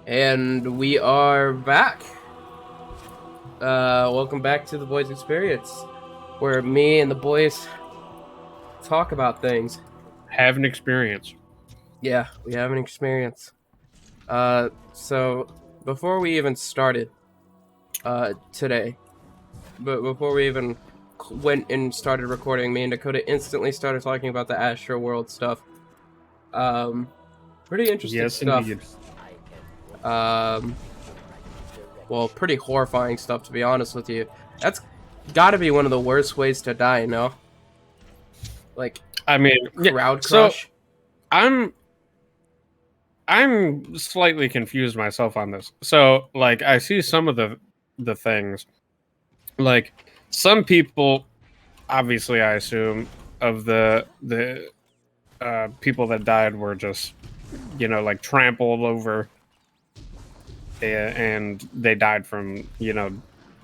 And we are back. Welcome back to the Boys Experience, where me and the boys talk about things. Have an experience. Yeah, we have an experience. So before we even started, today, but before we even went and started recording, me and Dakota instantly started talking about the Astro World stuff. Pretty interesting stuff. Indeed. Well, pretty horrifying stuff, to be honest with you. That's gotta be one of the worst ways to die, no? Like, I mean, crowd crush? So I'm slightly confused myself on this. So, like, I see some of the things. Like, some people, obviously, I assume, of the people that died were just, like trampled over, and they died from,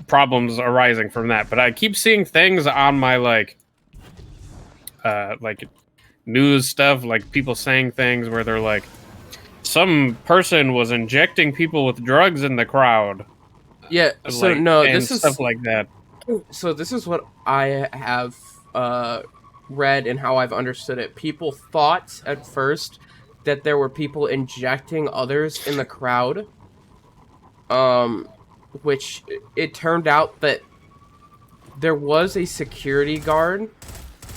problems arising from that. But I keep seeing things on my like news stuff, like people saying things where they're like, some person was injecting people with drugs in the crowd. Yeah, so no, this is stuff like that. So this is what I have read and how I've understood it. People thought at first that there were people injecting others in the crowd. Which it turned out that there was a security guard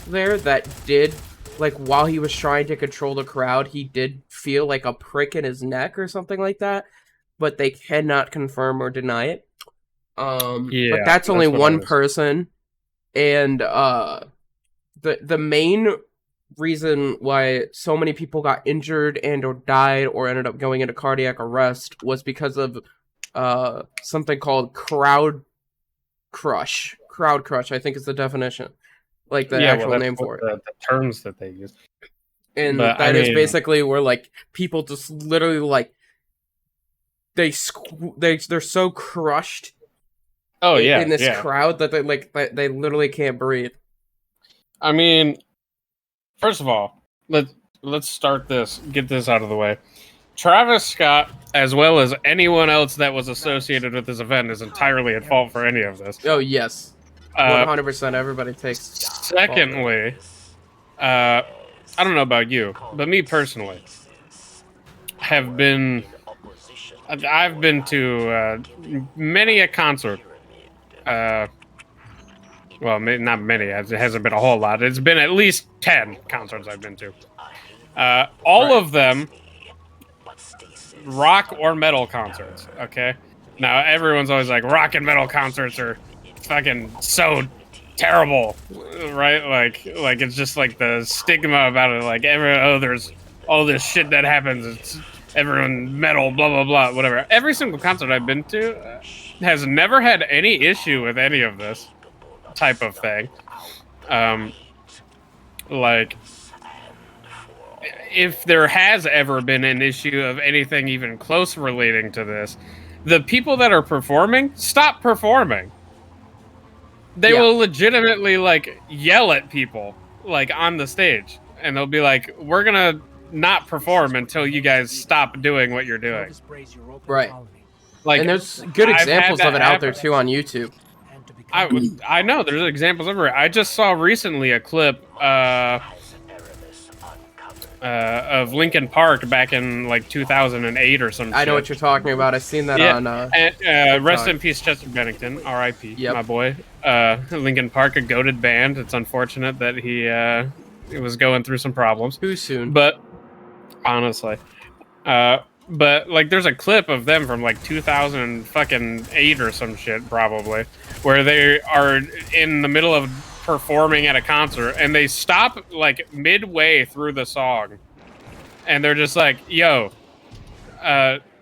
there that did, like, while he was trying to control the crowd, he did feel like a prick in his neck or something like that, but they cannot confirm or deny it. But that's only one person, and the main reason why so many people got injured and or died or ended up going into cardiac arrest was because of something called crowd crush. Crowd crush, I think, is the definition, like the actual name for it. The terms that they use, and that is basically where, like, people just literally, like, they're so crushed. In this crowd that they literally can't breathe. I mean, first of all, let's start this. Get this out of the way. Travis Scott, as well as anyone else that was associated with this event, is entirely at fault for any of this. Oh, yes. 100%. Everybody takes. Secondly, I don't know about you, but me personally, I've been to many a concert. Well, not many. It hasn't been a whole lot. It's been at least 10 concerts I've been to. All of them rock or metal concerts, okay? Now, everyone's always like, rock and metal concerts are fucking so terrible, right? Like it's just like the stigma about it. Like, there's all this shit that happens. It's everyone metal, blah, blah, blah, whatever. Every single concert I've been to has never had any issue with any of this type of thing. Like, if there has ever been an issue of anything even close relating to this, the people that are performing stop performing. They will legitimately, like, yell at people, like, on the stage, and they'll be like, we're gonna not perform until you guys stop doing what you're doing. Right. Like, and there's good examples of it out there too on YouTube. I know there's examples everywhere. I just saw recently a clip of Linkin Park back in like 2008 or something. I know what you're talking about. I've seen that on. Rest in peace, Chester Bennington, R.I.P. Yep. My boy. Linkin Park, a goated band. It's unfortunate that he was going through some problems. Too soon. But honestly, but like, there's a clip of them from like 2008 or some shit, probably, where they are in the middle of performing at a concert and they stop like midway through the song, and they're just like, "Yo,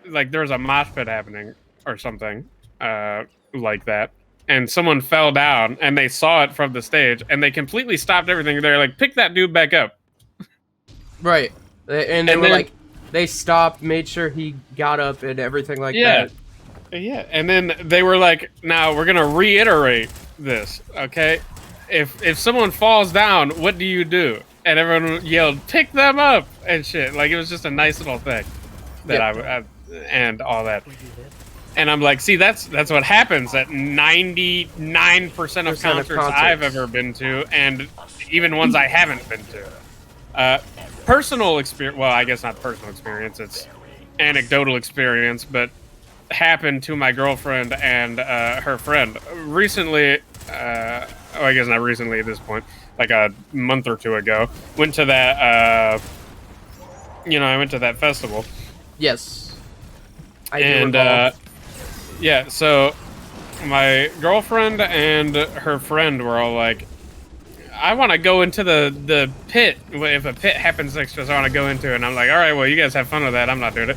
like there's a mosh pit happening or something, like that." And someone fell down, and they saw it from the stage, and they completely stopped everything. They're like, "Pick that dude back up." Right, and they were like. They stopped, made sure he got up and everything like that. Yeah, and then they were like, now we're going to reiterate this, okay? If someone falls down, what do you do? And everyone yelled, pick them up and shit. Like, it was just a nice little thing that and all that. And I'm like, see, that's what happens at 99% of concerts I've ever been to, and even ones I haven't been to. Personal experience, well, I guess not personal experience, it's anecdotal experience, but happened to my girlfriend and her friend recently. I guess not recently at this point, like a month or two ago. Went to that, I went to that festival. Yes. Yeah, so my girlfriend and her friend were all like, I want to go into the pit. If a pit happens next to us, I want to go into it. And I'm like, all right, well, you guys have fun with that. I'm not doing it.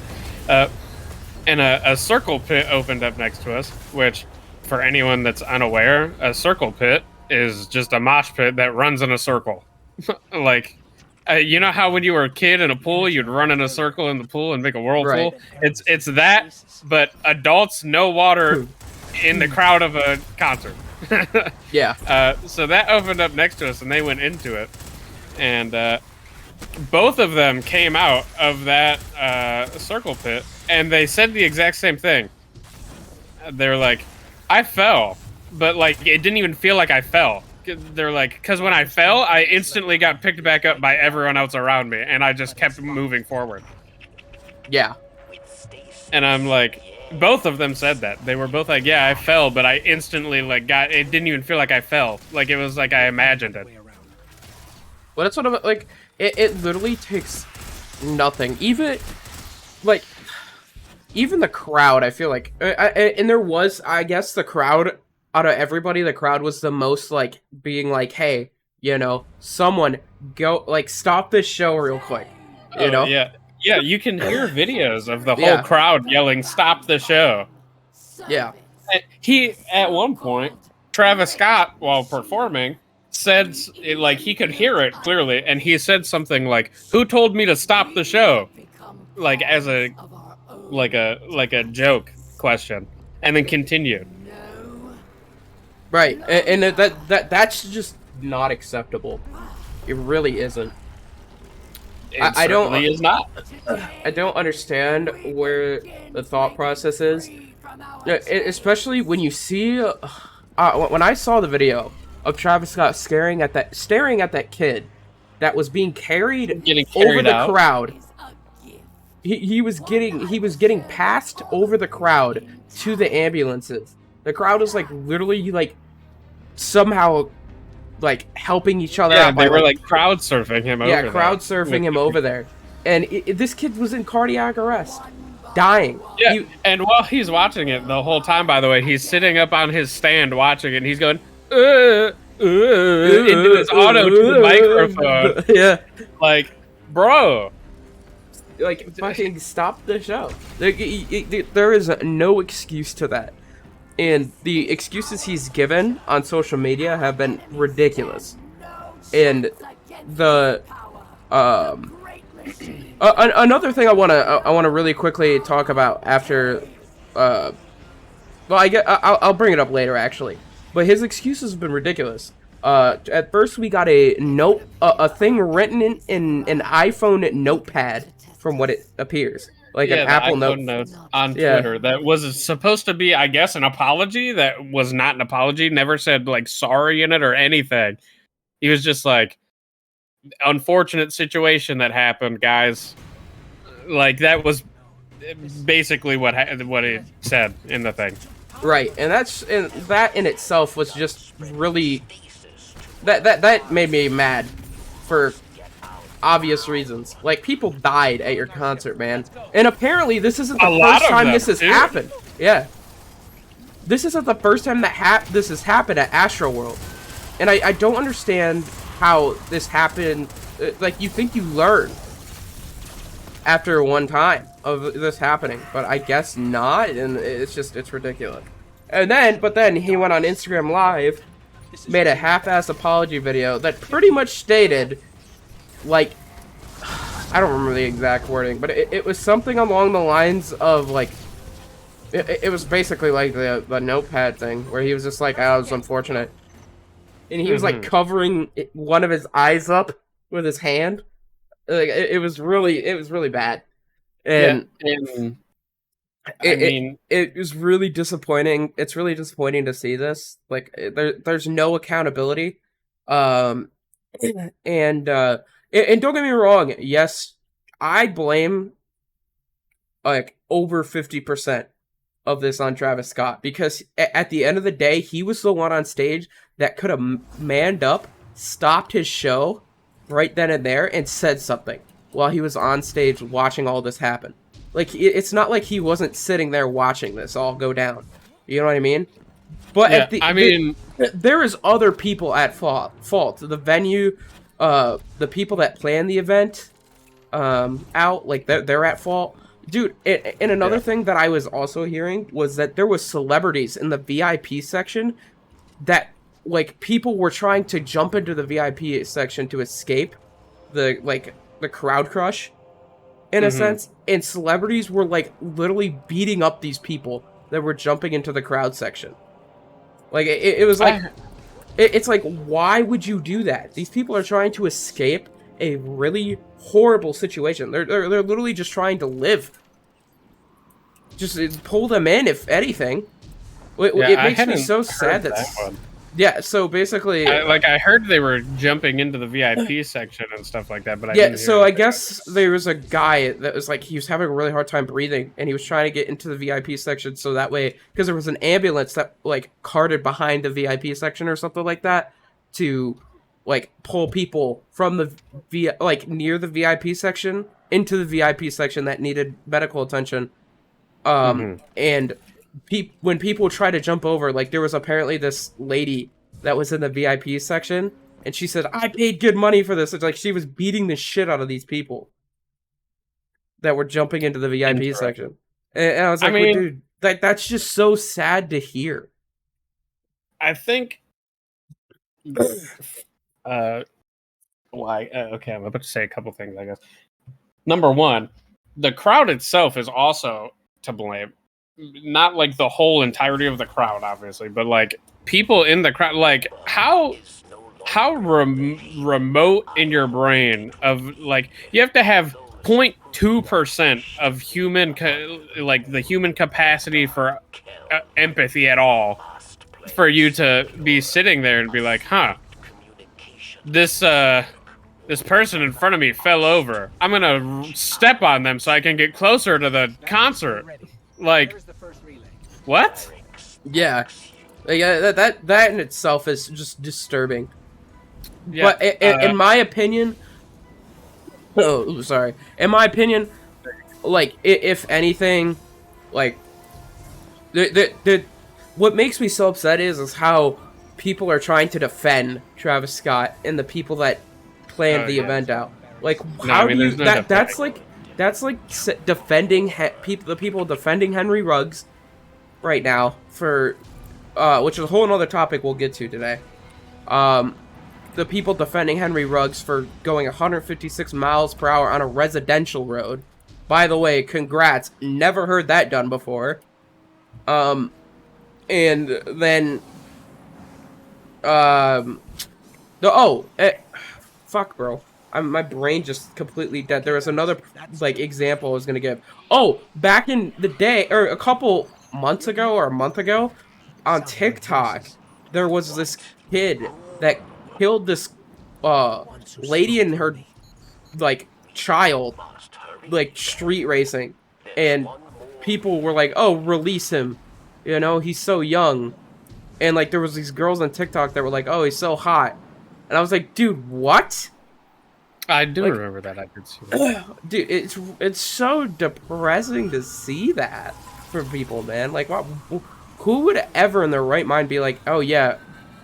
And a circle pit opened up next to us, which, for anyone that's unaware, a circle pit is just a mosh pit that runs in a circle. Like, you know how when you were a kid in a pool, you'd run in a circle in the pool and make a whirlpool? Right. It's that, but adults, no water in the crowd of a concert. Yeah. So that opened up next to us, and they went into it. And both of them came out of that circle pit, and they said the exact same thing. They were like, I fell, but like it didn't even feel like I fell. They're like, because when I fell, I instantly got picked back up by everyone else around me, and I just kept moving forward. Yeah. And I'm like, both of them said that. They were both like, yeah, I fell, but I instantly like it didn't even feel like I fell. Like it was like I imagined it. Well, that's what I'm like. It literally takes nothing. Even the crowd, I feel like, and there was, I guess, the crowd, out of everybody, the crowd was the most, like, being like, hey, someone go, like, stop this show real quick, you know? Yeah, you can hear videos of the whole crowd yelling, stop the show. Yeah. At one point, Travis Scott, while performing, said, like, he could hear it clearly, and he said something like, who told me to stop the show? Like, as a joke question, and then continued. Right, and that's just not acceptable. It really isn't. I don't. Is not. I don't understand where the thought process is, especially when you see. When I saw the video of Travis Scott staring at that kid that was being carried over the crowd. He was getting passed over the crowd to the ambulances. The crowd was like literally like somehow like helping each other out. They were like crowd surfing him over there. Yeah, crowd surfing him over there. And this kid was in cardiac arrest, dying. Yeah, and while he's watching it the whole time, by the way, he's sitting up on his stand watching it, and he's going, into his auto-tune microphone. Yeah. Like, bro. Like, fucking stop the show. There is no excuse to that. And the excuses he's given on social media have been ridiculous. And the another thing I wanna really quickly talk about after well, I'll bring it up later actually. But his excuses have been ridiculous. At first we got a thing written in an iPhone notepad from what it appears. Like an Apple note on Twitter that was supposed to be, I guess, an apology that was not an apology. Never said like sorry in it or anything. He was just like, unfortunate situation that happened, guys. Like that was basically what it said in the thing. Right, and that in itself was just really that made me mad for obvious reasons. Like, people died at your concert, man. And apparently this isn't the first time this has happened. Yeah. This isn't the first time that this has happened at Astroworld. And I don't understand how this happened. Like, you think you learn after one time of this happening, but I guess not, and it's ridiculous. But then he went on Instagram Live, made a half-ass apology video that pretty much stated, like, I don't remember the exact wording, but it was something along the lines of, like, it was basically like the notepad thing, where he was just like, oh, it was unfortunate. And he was, like, covering one of his eyes up with his hand. Like, it was really bad. And I it, it mean, it was really disappointing. It's really disappointing to see this. Like there's no accountability. Um and and don't get me wrong, yes, I blame like over 50% of this on Travis Scott because at the end of the day, he was the one on stage that could have manned up, stopped his show right then and there, and said something while he was on stage watching all this happen. Like, it's not like he wasn't sitting there watching this all go down. You know what I mean? But yeah, I mean, there is other people at fault. The venue, the people that plan the event, out, like they're at fault. Dude, and another yeah. thing that I was also hearing was that there was celebrities in the VIP section that, like, people were trying to jump into the VIP section to escape the crowd crush in a sense, and celebrities were like literally beating up these people that were jumping into the crowd section. Like it was like it's like, why would you do that? These people are trying to escape a really horrible situation. They're literally just trying to live. Just pull them in, if anything. Yeah, It I makes me hadn't so heard sad that one. yeah. So basically, I heard they were jumping into the VIP section and stuff like that, but I yeah. didn't hear So I anything guess there was a guy that was like, he was having a really hard time breathing, and he was trying to get into the VIP section so that way, because there was an ambulance that like carted behind the VIP section or something like that to like pull people from the like near the VIP section into the VIP section that needed medical attention. And when people try to jump over, like there was apparently this lady that was in the VIP section, and she said, "I paid good money for this." It's like she was beating the shit out of these people that were jumping into the VIP section, and I was I like, well, mean, "Dude, that's just so sad to hear." I think. Why? Okay, I'm about to say a couple things, I guess. Number one, the crowd itself is also to blame. Not like the whole entirety of the crowd, obviously, but like people in the crowd. Like how remote in your brain of like you have to have 0.2% of like the human capacity for empathy at all for you to be sitting there and be like, huh, this this person in front of me fell over. I'm gonna step on them so I can get closer to the concert. Like, what? Yeah, like, that in itself is just disturbing. Yeah, But in my opinion, sorry. In my opinion, like if anything, like what makes me so upset is how people are trying to defend Travis Scott and the people that planned the event out. Like, No, how I mean, do you there's no that's like defending the people defending Henry Ruggs right now for which is a whole other topic we'll get to today. The people defending Henry Ruggs for going 156 miles per hour on a residential road. By the way, congrats. Never heard that done before. And then, fuck, bro. My brain just completely dead. There was another, like, example I was gonna give. Oh, back in the day, or a couple months ago, or a month ago, on TikTok, there was this kid that killed this, lady and her, like, child, like, street racing. And people were like, oh, release him. You know, he's so young. And, like, there was these girls on TikTok that were like, oh, he's so hot. And I was like, dude, what? I do Like, remember that. I did see that. dude, it's so depressing to see that for people, man. Like, what, who would ever in their right mind be like, oh, yeah,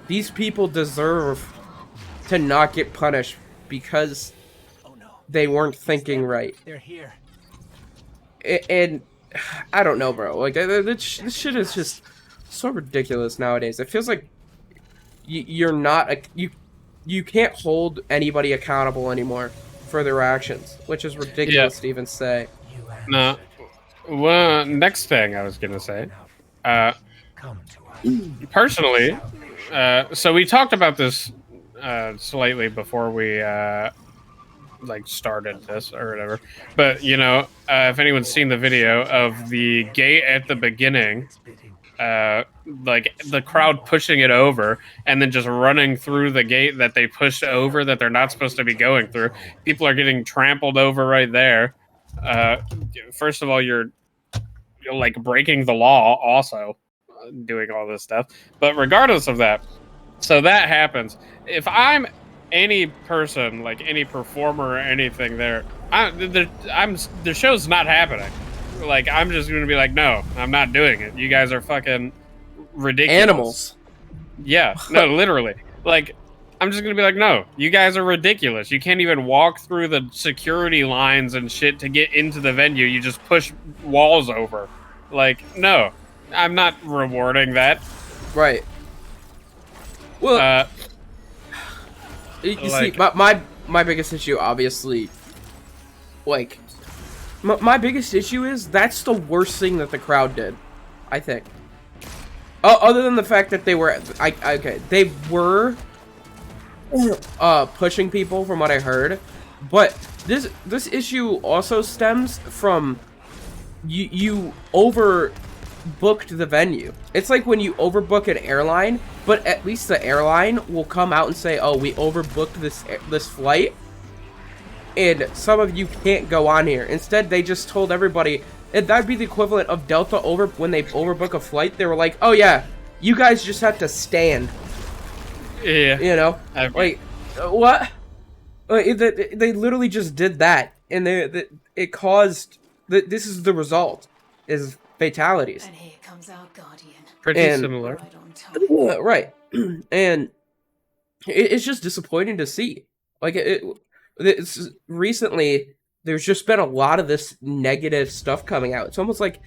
these people deserve to not get punished because they weren't thinking right. They're here. And I don't know, bro. Like, this shit is just so ridiculous nowadays. It feels like you're not you can't hold anybody accountable anymore for their actions, which is ridiculous to even say. No. Well, next thing I was gonna say, personally, so we talked about this slightly before we like started this or whatever. But if anyone's seen the video of the gate at the beginning, like the crowd pushing it over and then just running through the gate that they pushed over that they're not supposed to be going through. People are getting trampled over right there. First of all, you're like breaking the law also, doing all this stuff. But regardless of that, so that happens. If I'm any person, like any performer or anything there, the show's not happening. Like, I'm just going to be like, no, I'm not doing it. You guys are fucking ridiculous. Animals. Yeah, no, literally. Like, I'm just going to be like, no, you guys are ridiculous. You can't even walk through the security lines and shit to get into the venue. You just push walls over. Like, no, I'm not rewarding that. Right. Well, you see, my biggest issue, obviously, like, my biggest issue is that's the worst thing that the crowd did, I think. Other than the fact that they were, they were pushing people from what I heard, but this issue also stems from you overbooked the venue. It's like when you overbook an airline, but at least the airline will come out and say, "Oh, we overbooked this flight, and some of you can't go on here." Instead, they just told everybody, and that'd be the equivalent of Delta when they overbook a flight. They were like, "Oh yeah, you guys just have to stand." Yeah, like what? They literally just did that, and it caused. This is the result: is fatalities. And here comes our guardian. Pretty similar, right? And it's just disappointing to see. Like it's recently, there's just been a lot of this negative stuff coming out. It's almost like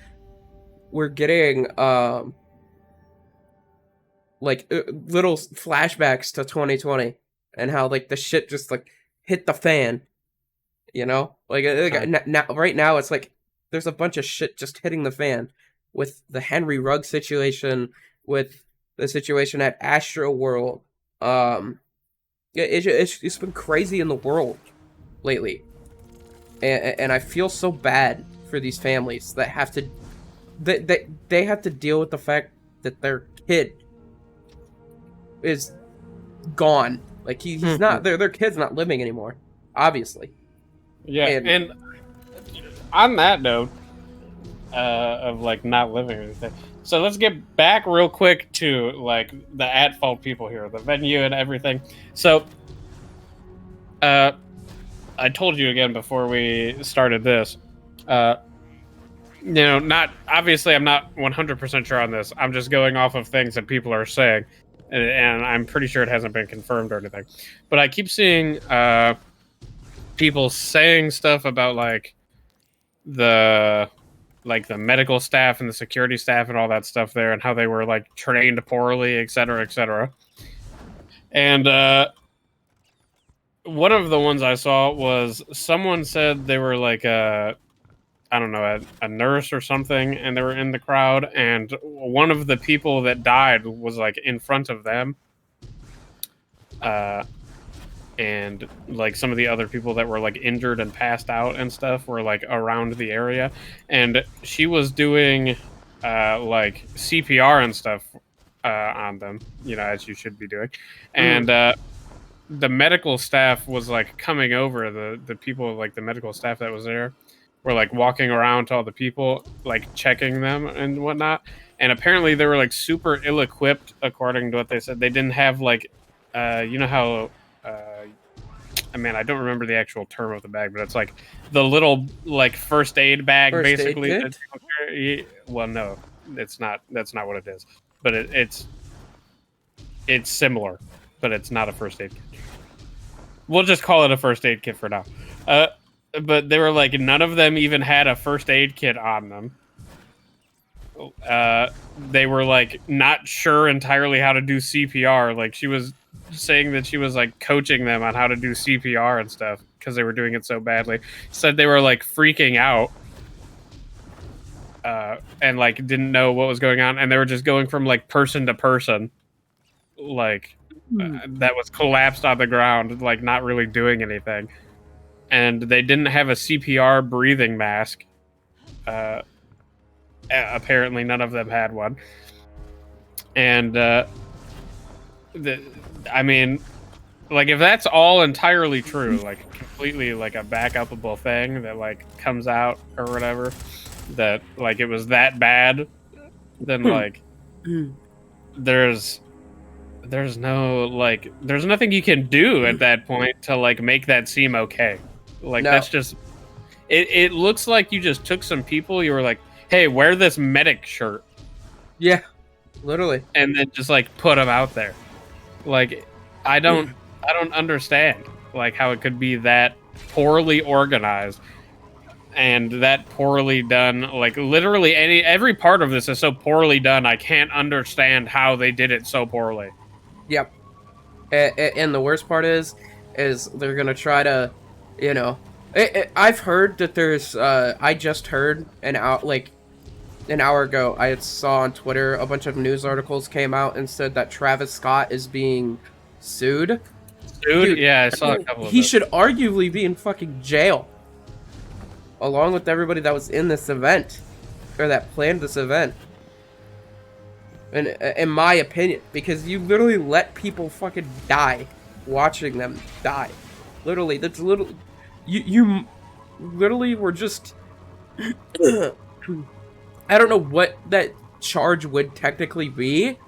we're getting little flashbacks to 2020 and how like the shit just like hit the fan, now right now it's like there's a bunch of shit just hitting the fan with the Henry Rugg situation, with the situation at Astro World. It's been crazy in the world lately, and I feel so bad for these families that have to they have to deal with the fact that their kid is gone. Like he's not their kid's not living anymore, obviously. Yeah, and on that note of like not living or anything. So let's get back real quick to like the at-fault people here, the venue and everything. So, I told you again before we started this, not obviously I'm not 100% sure on this. I'm just going off of things that people are saying, and I'm pretty sure it hasn't been confirmed or anything. But I keep seeing people saying stuff about like the medical staff and the security staff and all that stuff there, and how they were like trained poorly, et cetera, et cetera. And one of the ones I saw was someone said they were like a nurse or something, and they were in the crowd, and one of the people that died was like in front of them. And like some of the other people that were like injured and passed out and stuff were like around the area, and she was doing like CPR and stuff on them, as you should be doing. And the medical staff was like coming over, the people, like the medical staff that was there were like walking around to all the people, like checking them and whatnot. And apparently they were like super ill-equipped, according to what they said. They didn't have like how I don't remember the actual term of the bag, but it's like the little like first aid bag, basically. Well, no, it's not. That's not what it is. But it's similar, but it's not a first aid kit. We'll just call it a first aid kit for now. But they were like, none of them even had a first aid kit on them. They were like not sure entirely how to do CPR. Like she was saying that she was like coaching them on how to do CPR and stuff because they were doing it so badly. Said they were like freaking out and like didn't know what was going on, and they were just going from like person to person, like that was collapsed on the ground, like not really doing anything. and they didn't have a CPR breathing mask. Apparently, none of them had one, and I mean, like, if that's all entirely true, like completely like a back-upable thing that like comes out or whatever, that like it was that bad, then like there's no like there's nothing you can do at that point to like make that seem okay. Like No. that's just it looks like you just took some people, you were like, hey, wear this medic shirt, Yeah, literally. and then just like put them out there. Like I don't understand like how it could be that poorly organized and that poorly done. Like literally every part of this is so poorly done. I can't understand how they did it so poorly. Yep. And the worst part is they're gonna try to, you know, I've heard that there's. I just heard an hour ago. I saw on Twitter a bunch of news articles came out and said that Travis Scott is being sued. Dude, yeah, I saw a couple of He those. should arguably be in fucking jail, along with everybody that was in this event, or that planned this event. In my opinion, because you literally let people fucking die, watching them die. Literally, that's little. You literally were just. I don't know what that charge would technically be.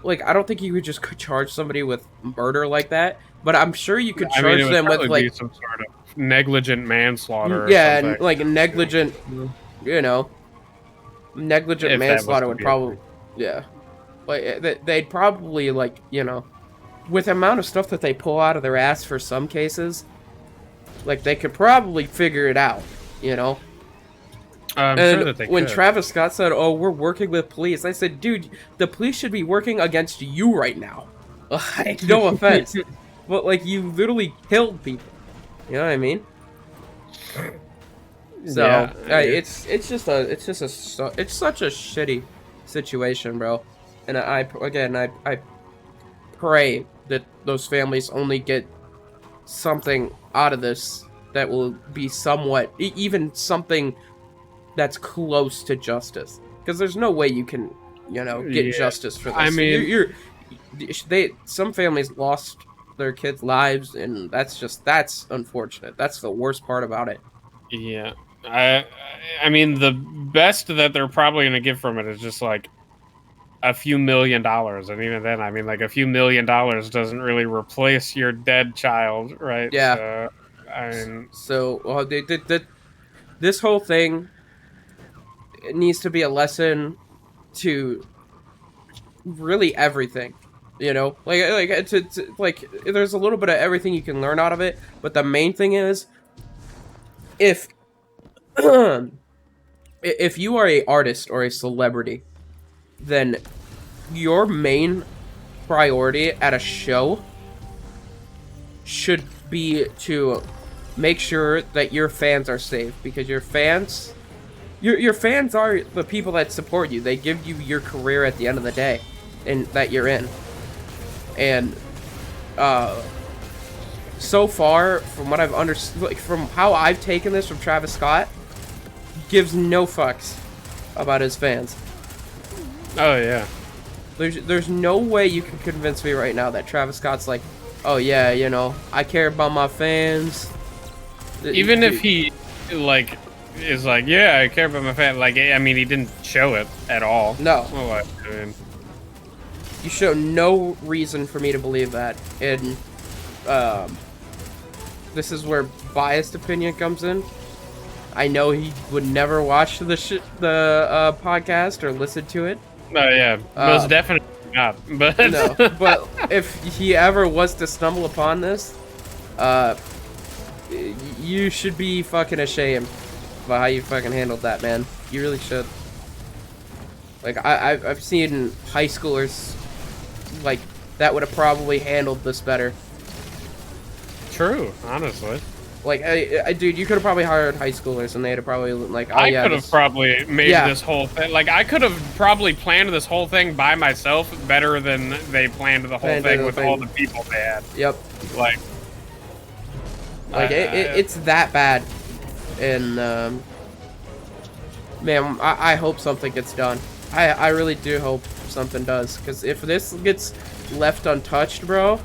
Like, I don't think you could just charge somebody with murder like that. But I'm sure you could charge it would them with probably like be some sort of negligent manslaughter. Or yeah, something. and like negligent, you know, negligent If that was manslaughter to would be probably, yeah, like they'd probably like, you know, with the amount of stuff that they pull out of their ass for some cases, like they could probably figure it out, you know. I'm And sure that they when could. Travis Scott said, "Oh, we're working with police," I said, "Dude, the police should be working against you right now." Like, no offense, but like you literally killed people. You know what I mean? So Yeah. it's such a shitty situation, bro. And I pray that those families only get something out of this that will be somewhat even something that's close to justice, because there's no way you can, you know, get Yeah. justice for this. I mean- some families lost their kids' lives, and that's unfortunate. That's the worst part about it. Yeah. I mean, the best that they're probably going to get from it is just like a few $1 million. And even then, I mean, like a few $1 million doesn't really replace your dead child, right? Yeah. So, I mean, So this whole thing, it needs to be a lesson to really everything, you know, like there's a little bit of everything you can learn out of it, but the main thing is, if if you are a artist or a celebrity, then your main priority at a show should be to make sure that your fans are safe, because your fans are the people that support you. They give you your career at the end of the day, and that you're in. And so far, from what I've understood, like, from how I've taken this from Travis Scott, gives no fucks about his fans. oh yeah. There's no way you can convince me right now that Travis Scott's like, oh yeah, you know, I care about my fans. Even if he like is like, yeah, I care about my fan. Like, I mean, he didn't show it at all. No. Well, I mean, You show no reason for me to believe that. And this is where biased opinion comes in. I know he would never watch the podcast or listen to it. oh yeah, most definitely not. But No, but if he ever was to stumble upon this, you should be fucking ashamed about how you fucking handled that, man. You really should. Like, I've seen high schoolers like that would have probably handled this better. true, honestly. Like, dude, you could have probably hired high schoolers, and they'd have probably like, oh I yeah, could have probably made Yeah. this whole thing. Like, I could have probably planned this whole thing by myself better than they planned the whole Planned thing the with thing. all the people they had. Yep. Like, Like it's that bad, and man, I hope something gets done. I really do hope something does, because if this gets left untouched, bro,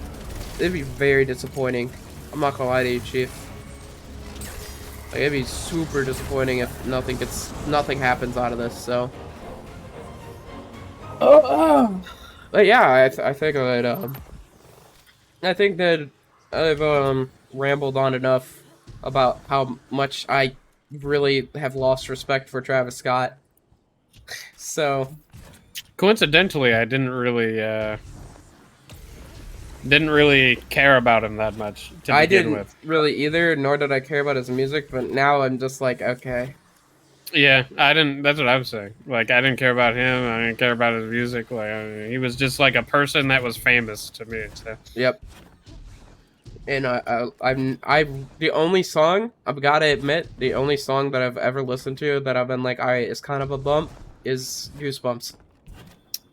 it'd be very disappointing. I'm not gonna lie to you, Chief. Like, it'd be super disappointing if nothing happens out of this. So, but yeah, I think that I've rambled on enough about how much I really have lost respect for Travis Scott. So, coincidentally, I didn't really care about him that much to I begin didn't with. really either, nor did I care about his music, but now I'm just like, okay. Yeah, I didn't. That's what I was saying. Like, I didn't care about him. I didn't care about his music. Like, I mean, he was just like a person that was famous to me. So. Yep. And I'm the only song, I've got to admit, the only song that I've ever listened to that I've been like, alright, it's kind of a bump, is Goosebumps.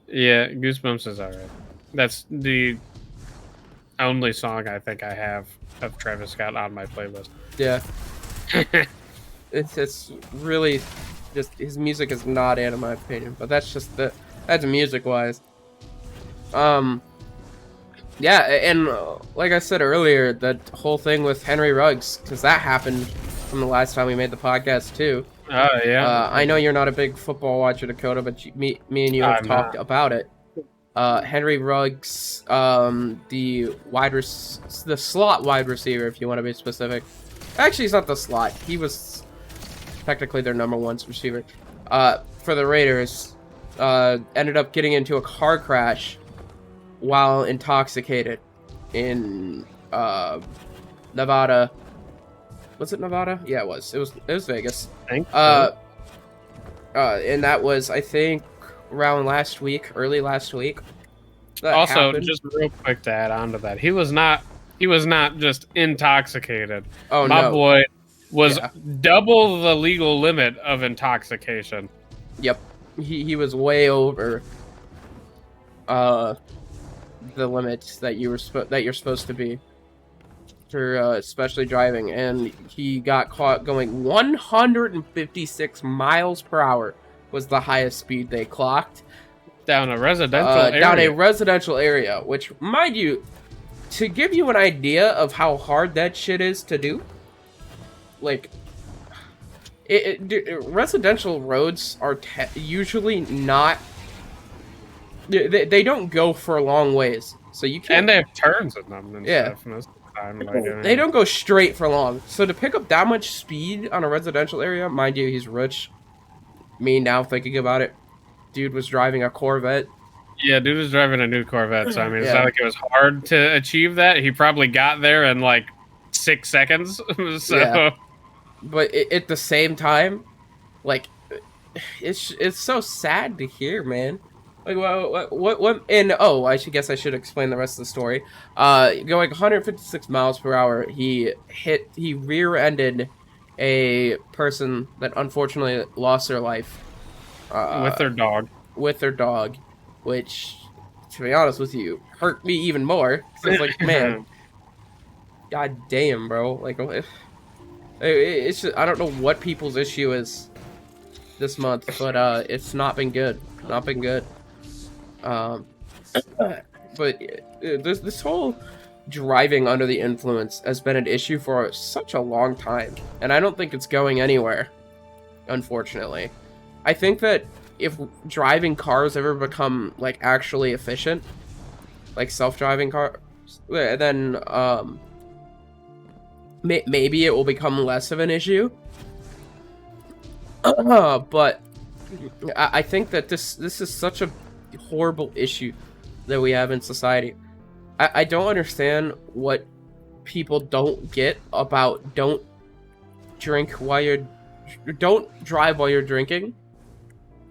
Yeah, Goosebumps is alright. That's the only song I think I have of Travis Scott on my playlist. Yeah. It's really just, his music is not it in my opinion, but that's music wise. Yeah, and like I said earlier, that whole thing with Henry Ruggs, because that happened from the last time we made the podcast too. Oh yeah. I know you're not a big football watcher, Dakota, but me and you have talked about it. Henry Ruggs, the slot wide receiver, if you want to be specific. Actually, he's not the slot. He was technically their number one receiver. For the Raiders, ended up getting into a car crash while intoxicated in Nevada. Was it Nevada? Yeah, it was. It was Vegas. Thank you. And that was, I think, around early last week. Also, happened. just real quick to add on to that, he was not just intoxicated. Oh, My no. boy was double the legal limit of intoxication. Yep, he was way over the limits that you're supposed to be for especially driving, and he got caught going 156 miles per hour was the highest speed they clocked Down a residential area. Which, mind you, to give you an idea of how hard that shit is to do, like, residential roads are usually not. They don't go for long ways, so you can't. And they have turns in them and stuff most of the time. Like, they don't go straight for long. So to pick up that much speed on a residential area, mind you, he's rich. Me now thinking about it, dude was driving a Corvette. Yeah, dude was driving a new Corvette, so I mean, it's not like it was hard to achieve that. He probably got there in like 6 seconds. So, yeah. But at the same time, like, it's so sad to hear, man. Like, what? And I should explain the rest of the story. Going 156 miles per hour, he rear-ended a person that unfortunately lost their life. with their dog. Which, to be honest with you, hurt me even more. So it's like, man, god damn, bro. Like, it's just, I don't know what people's issue is this month, but it's not been good. Not been good. But this whole driving under the influence has been an issue for such a long time, and I don't think it's going anywhere, unfortunately. I think that if driving cars ever become, like, actually efficient, like self-driving cars, then maybe it will become less of an issue. But I think that this is such a horrible issue that we have in society. I don't understand what people don't get about don't drive while you're drinking.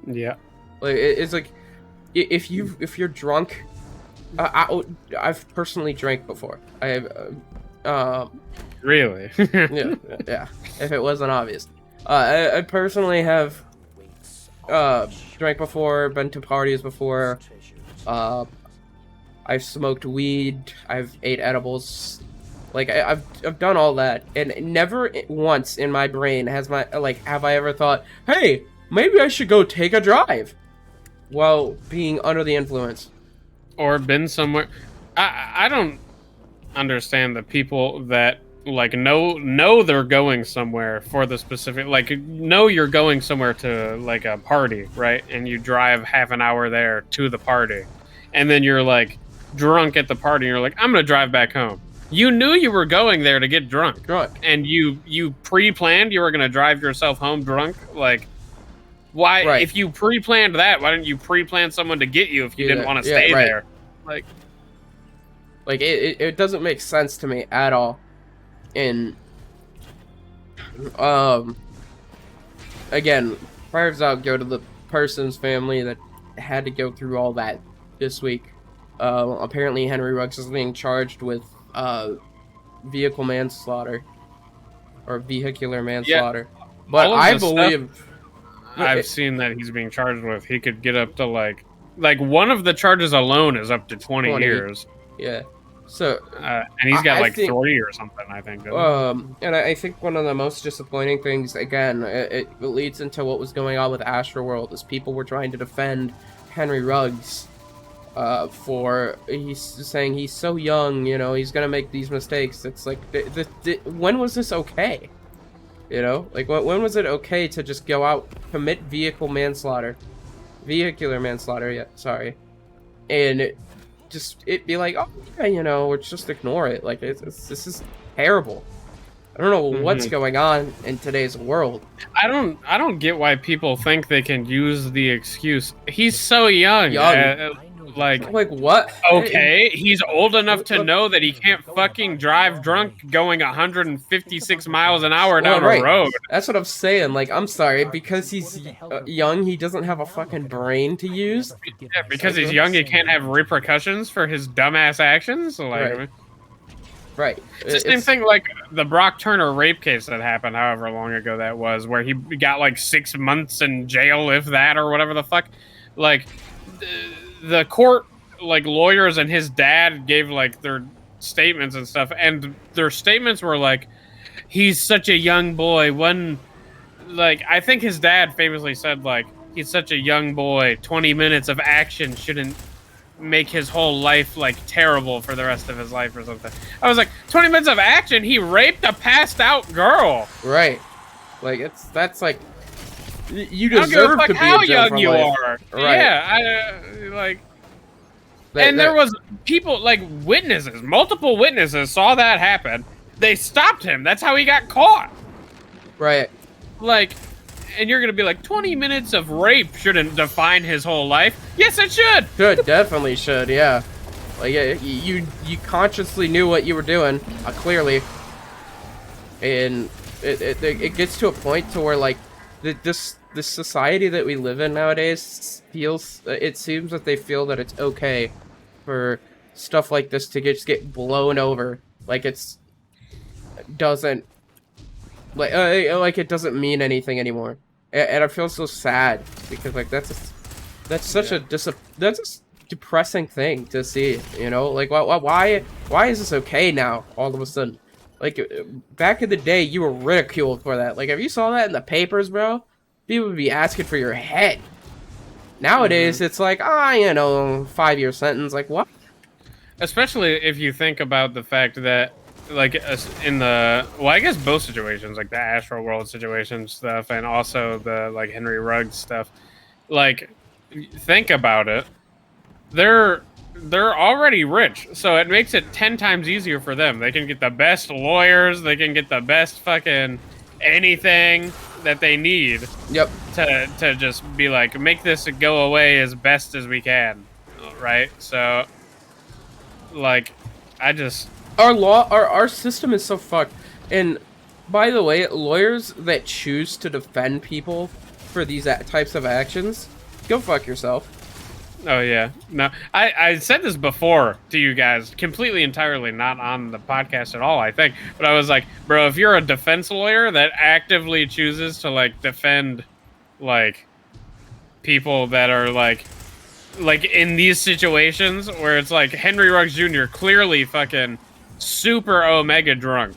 Yeah, like it's like if you're drunk, I've personally drank before. I have really. yeah. If it wasn't obvious, I personally have drank before, been to parties before. I've smoked weed. I've ate edibles. Like I've done all that, and never once in my brain have I ever thought, hey, maybe I should go take a drive while being under the influence. Or been somewhere. I don't understand the people that like know they're going somewhere for the specific, like, know you're going somewhere to like a party, right? And you drive half an hour there to the party, and then you're like drunk at the party and you're like, I'm gonna drive back home. You knew you were going there to get drunk, and you pre-planned you were gonna drive yourself home drunk. Like, why? Right. If you pre-planned that, why didn't you pre-plan someone to get you if you didn't want to stay there? Like it doesn't make sense to me at all. And again, prayers out go to the person's family that had to go through all that this week. Apparently Henry Ruggs is being charged with vehicle manslaughter or vehicular manslaughter. Yeah, but I believe I've seen that he's being charged with, he could get up to like one of the charges alone is up to 20 years. Yeah. So and he's got like 3 or something, I think. And I think one of the most disappointing things, again, it leads into what was going on with Astroworld, is people were trying to defend Henry Ruggs for, he's saying he's so young, you know, he's gonna make these mistakes. It's like, when was this okay? You know, like when was it okay to just go out, commit vehicular manslaughter, yeah, sorry, and it'd be like, oh yeah, you know, or just ignore it. Like this is terrible. I don't know what's going on in today's world. I don't get why people think they can use the excuse, he's so young. Like what? Okay, he's old enough to know that he can't fucking drive drunk going 156 miles an hour down a road. That's what I'm saying. Like, I'm sorry, because he's young, he doesn't have a fucking brain to use. Yeah, because he's young, he can't have repercussions for his dumbass actions. Like, right. It's the same thing like the Brock Turner rape case that happened however long ago that was, where he got like 6 months in jail, if that, or whatever the fuck. Like, the court, like, lawyers and his dad gave like their statements and stuff, and their statements were like, he's such a young boy. I think his dad famously said, like, he's such a young boy, 20 minutes of action shouldn't make his whole life like terrible for the rest of his life or something. I was like, 20 minutes of action? He raped a passed out girl. Right. Like, that's like, you deserve to be how in jail young for you life. are. Right. Yeah, and there was people, like, witnesses, multiple witnesses saw that happen. They stopped him. That's how he got caught. Right. Like, and you're gonna be like, 20 minutes of rape shouldn't define his whole life. Yes, it should. Definitely should. Yeah. Like, you consciously knew what you were doing, clearly, and it gets to a point to where, like, this society that we live in nowadays it seems that they feel that it's okay for stuff like this to just get blown over, like it doesn't mean anything anymore, and I feel so sad because, like, that's such a depressing thing to see, you know? Like, why is this okay now all of a sudden? Like, back in the day, you were ridiculed for that. Like, if you saw that in the papers, bro, people would be asking for your head. Nowadays, it's like, 5-year sentence. Like, what? Especially if you think about the fact that, like, in the, well, I guess both situations, like the Astroworld situation stuff and also the, like, Henry Ruggs stuff, like, think about it. They're already rich, so it makes it 10 times easier for them. They can get the best lawyers, they can get the best fucking anything that they need. Yep. To just be like, make this go away as best as we can, right? So, like, our system is so fucked. And by the way, lawyers that choose to defend people for these types of actions, go fuck yourself. Oh, yeah. No, I said this before to you guys, completely, entirely not on the podcast at all, I think. But I was like, bro, if you're a defense lawyer that actively chooses to, like, defend, like, people that are, like in these situations where it's like Henry Ruggs Jr. clearly fucking super omega drunk,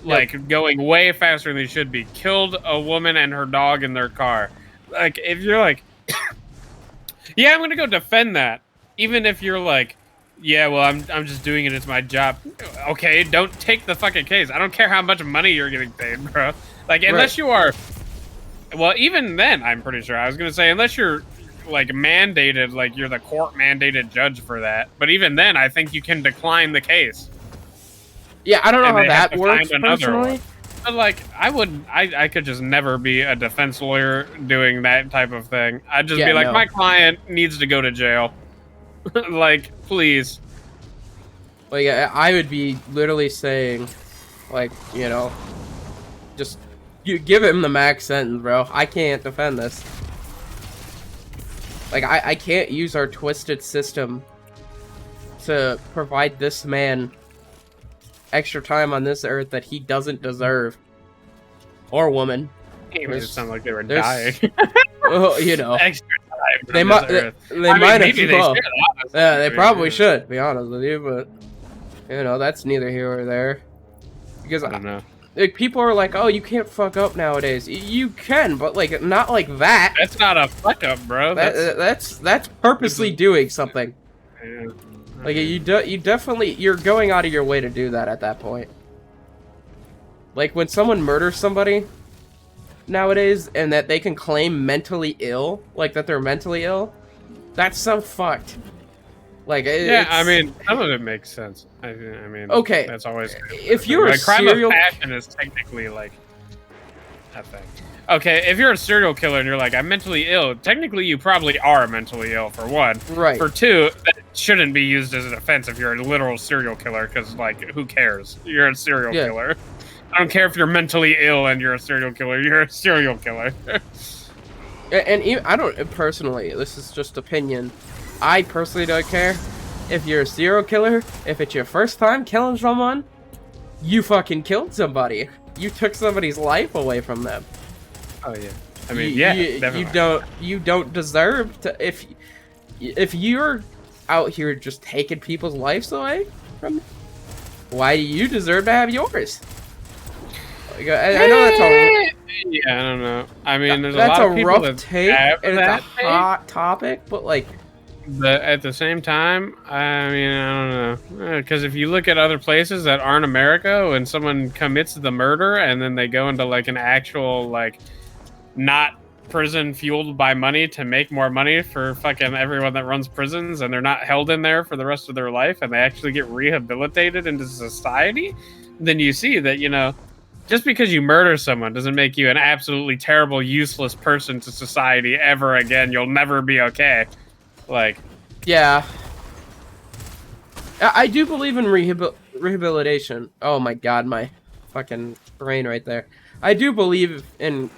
like going way faster than they should be, killed a woman and her dog in their car. Like, if you're like, yeah, I'm gonna go defend that, even if you're like, yeah, well, I'm just doing it. It's my job. Okay, don't take the fucking case. I don't care how much money you're getting paid, bro. Like, unless you are, well, even then, I'm pretty sure. I was gonna say, unless you're like mandated, like you're the court mandated judge for that. But even then, I think you can decline the case. Yeah, I don't know how that works personally. But like, I could just never be a defense lawyer doing that type of thing. I'd just be like, my client needs to go to jail. Like, please. Like, I would be literally saying, like, you know, just you give him the max sentence, bro. I can't defend this. Like, I can't use our twisted system to provide this man extra time on this earth that he doesn't deserve. Or woman. It made it sound like they were dying. Well, you know. Extra time they might have well. Yeah, they probably should, to be honest with you, but you know, that's neither here or there. Because I don't know. Like, people are like, oh, you can't fuck up nowadays. You can, but like not like that. That's not a fuck up, bro. That's purposely doing something. Yeah. Like, you definitely, you're going out of your way to do that at that point. Like, when someone murders somebody nowadays and that they can claim mentally ill, like that they're mentally ill, that's so fucked. Like, yeah, I mean, some of it makes sense. I mean, okay, that's always if you're like, a serial crime of passion is technically like a thing. Okay, if you're a serial killer and you're like, I'm mentally ill, technically you probably are mentally ill, for one. Right. For two, that shouldn't be used as a defense if you're a literal serial killer, because, like, who cares? You're a serial killer. I don't care if you're mentally ill and you're a serial killer. You're a serial killer. And even, I don't, personally, this is just opinion, I personally don't care if you're a serial killer. If it's your first time killing someone, you fucking killed somebody. You took somebody's life away from them. Oh yeah, I mean, definitely. You don't deserve to. If you're out here just taking people's lives away from them, why do you deserve to have yours? Like, I know that's a, yeah, I don't know. I mean, there's that's a lot of people rough take, and it's a hot topic, but like. But at the same time, I mean, I don't know. Because if you look at other places that aren't America, when someone commits the murder and then they go into like an actual, like, not prison fueled by money to make more money for fucking everyone that runs prisons, and they're not held in there for the rest of their life, and they actually get rehabilitated into society, then you see that, you know, just because you murder someone doesn't make you an absolutely terrible, useless person to society ever again. You'll never be okay. Like, yeah, I do believe in rehabilitation. Oh my god, my fucking brain right there. I do believe in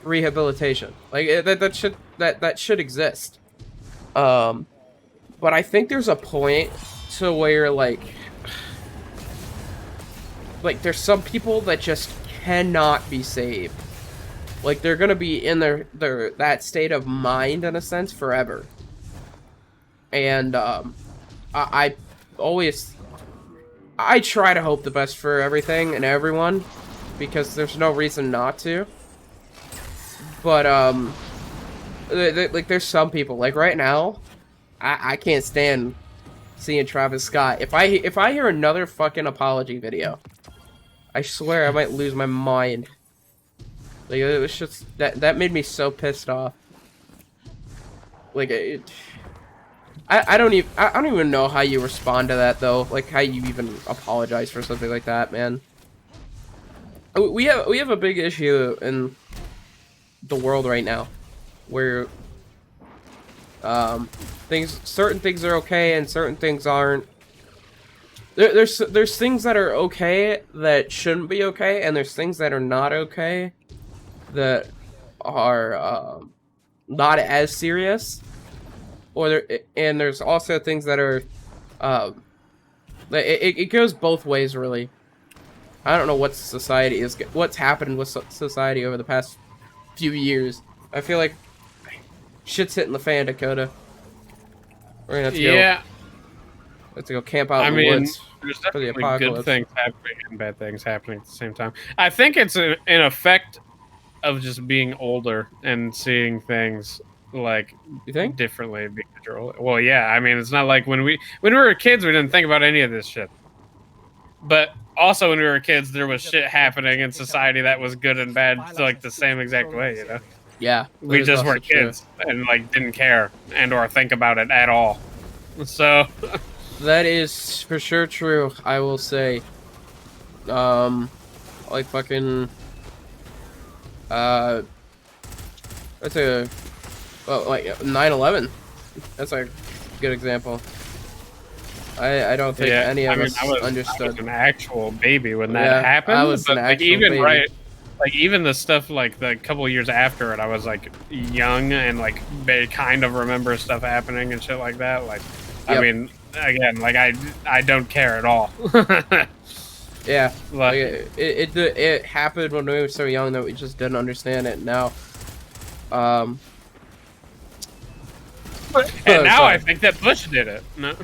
rehabilitation. Like, that should exist. But I think there's a point to where like there's some people that just cannot be saved. Like, they're gonna be in their that state of mind, in a sense, forever. And I try to hope the best for everything and everyone, because there's no reason not to. But like, there's some people, like right now, I can't stand seeing Travis Scott. If I hear another fucking apology video, I swear I might lose my mind. Like, it was just that made me so pissed off. Like, I don't even know how you respond to that, though. Like, how you even apologize for something like that, man. We have a big issue in the world right now, where certain things are okay and certain things aren't. There's things that are okay that shouldn't be okay, and there's things that are not okay that are not as serious. And there's also things that are, it goes both ways, really. I don't know what's happened with society over the past few years. I feel like shit's hitting the fan, Dakota. We're gonna have to go. Let's go camp out I in the mean, woods there's for the definitely good apocalypse. things happening and bad things happening at the same time. I think it's an effect of just being older and seeing things like You think? differently. Well, yeah. I mean, it's not like when we were kids, we didn't think about any of this shit. But also, when we were kids, there was shit happening in society that was good and bad, like the same exact way. You know, Yeah, that we is just also were true. kids and like didn't care and or think about it at all. So That is for sure true. I will say, like fucking, uh, that's a, well, like 9/11. That's a good example. I don't think yeah, any I of mean, us I was understood. an actual baby when that Yeah, I happened, was an but like actual even baby. like even the stuff like the couple years after it, I was like young and like kind of remember stuff happening and shit like that. Like, I Yep. mean, again, like I don't care at all. Yeah, like Like, it happened when we were so young that we just didn't understand it. Now, um, and now I sorry. think that Bush did it. No.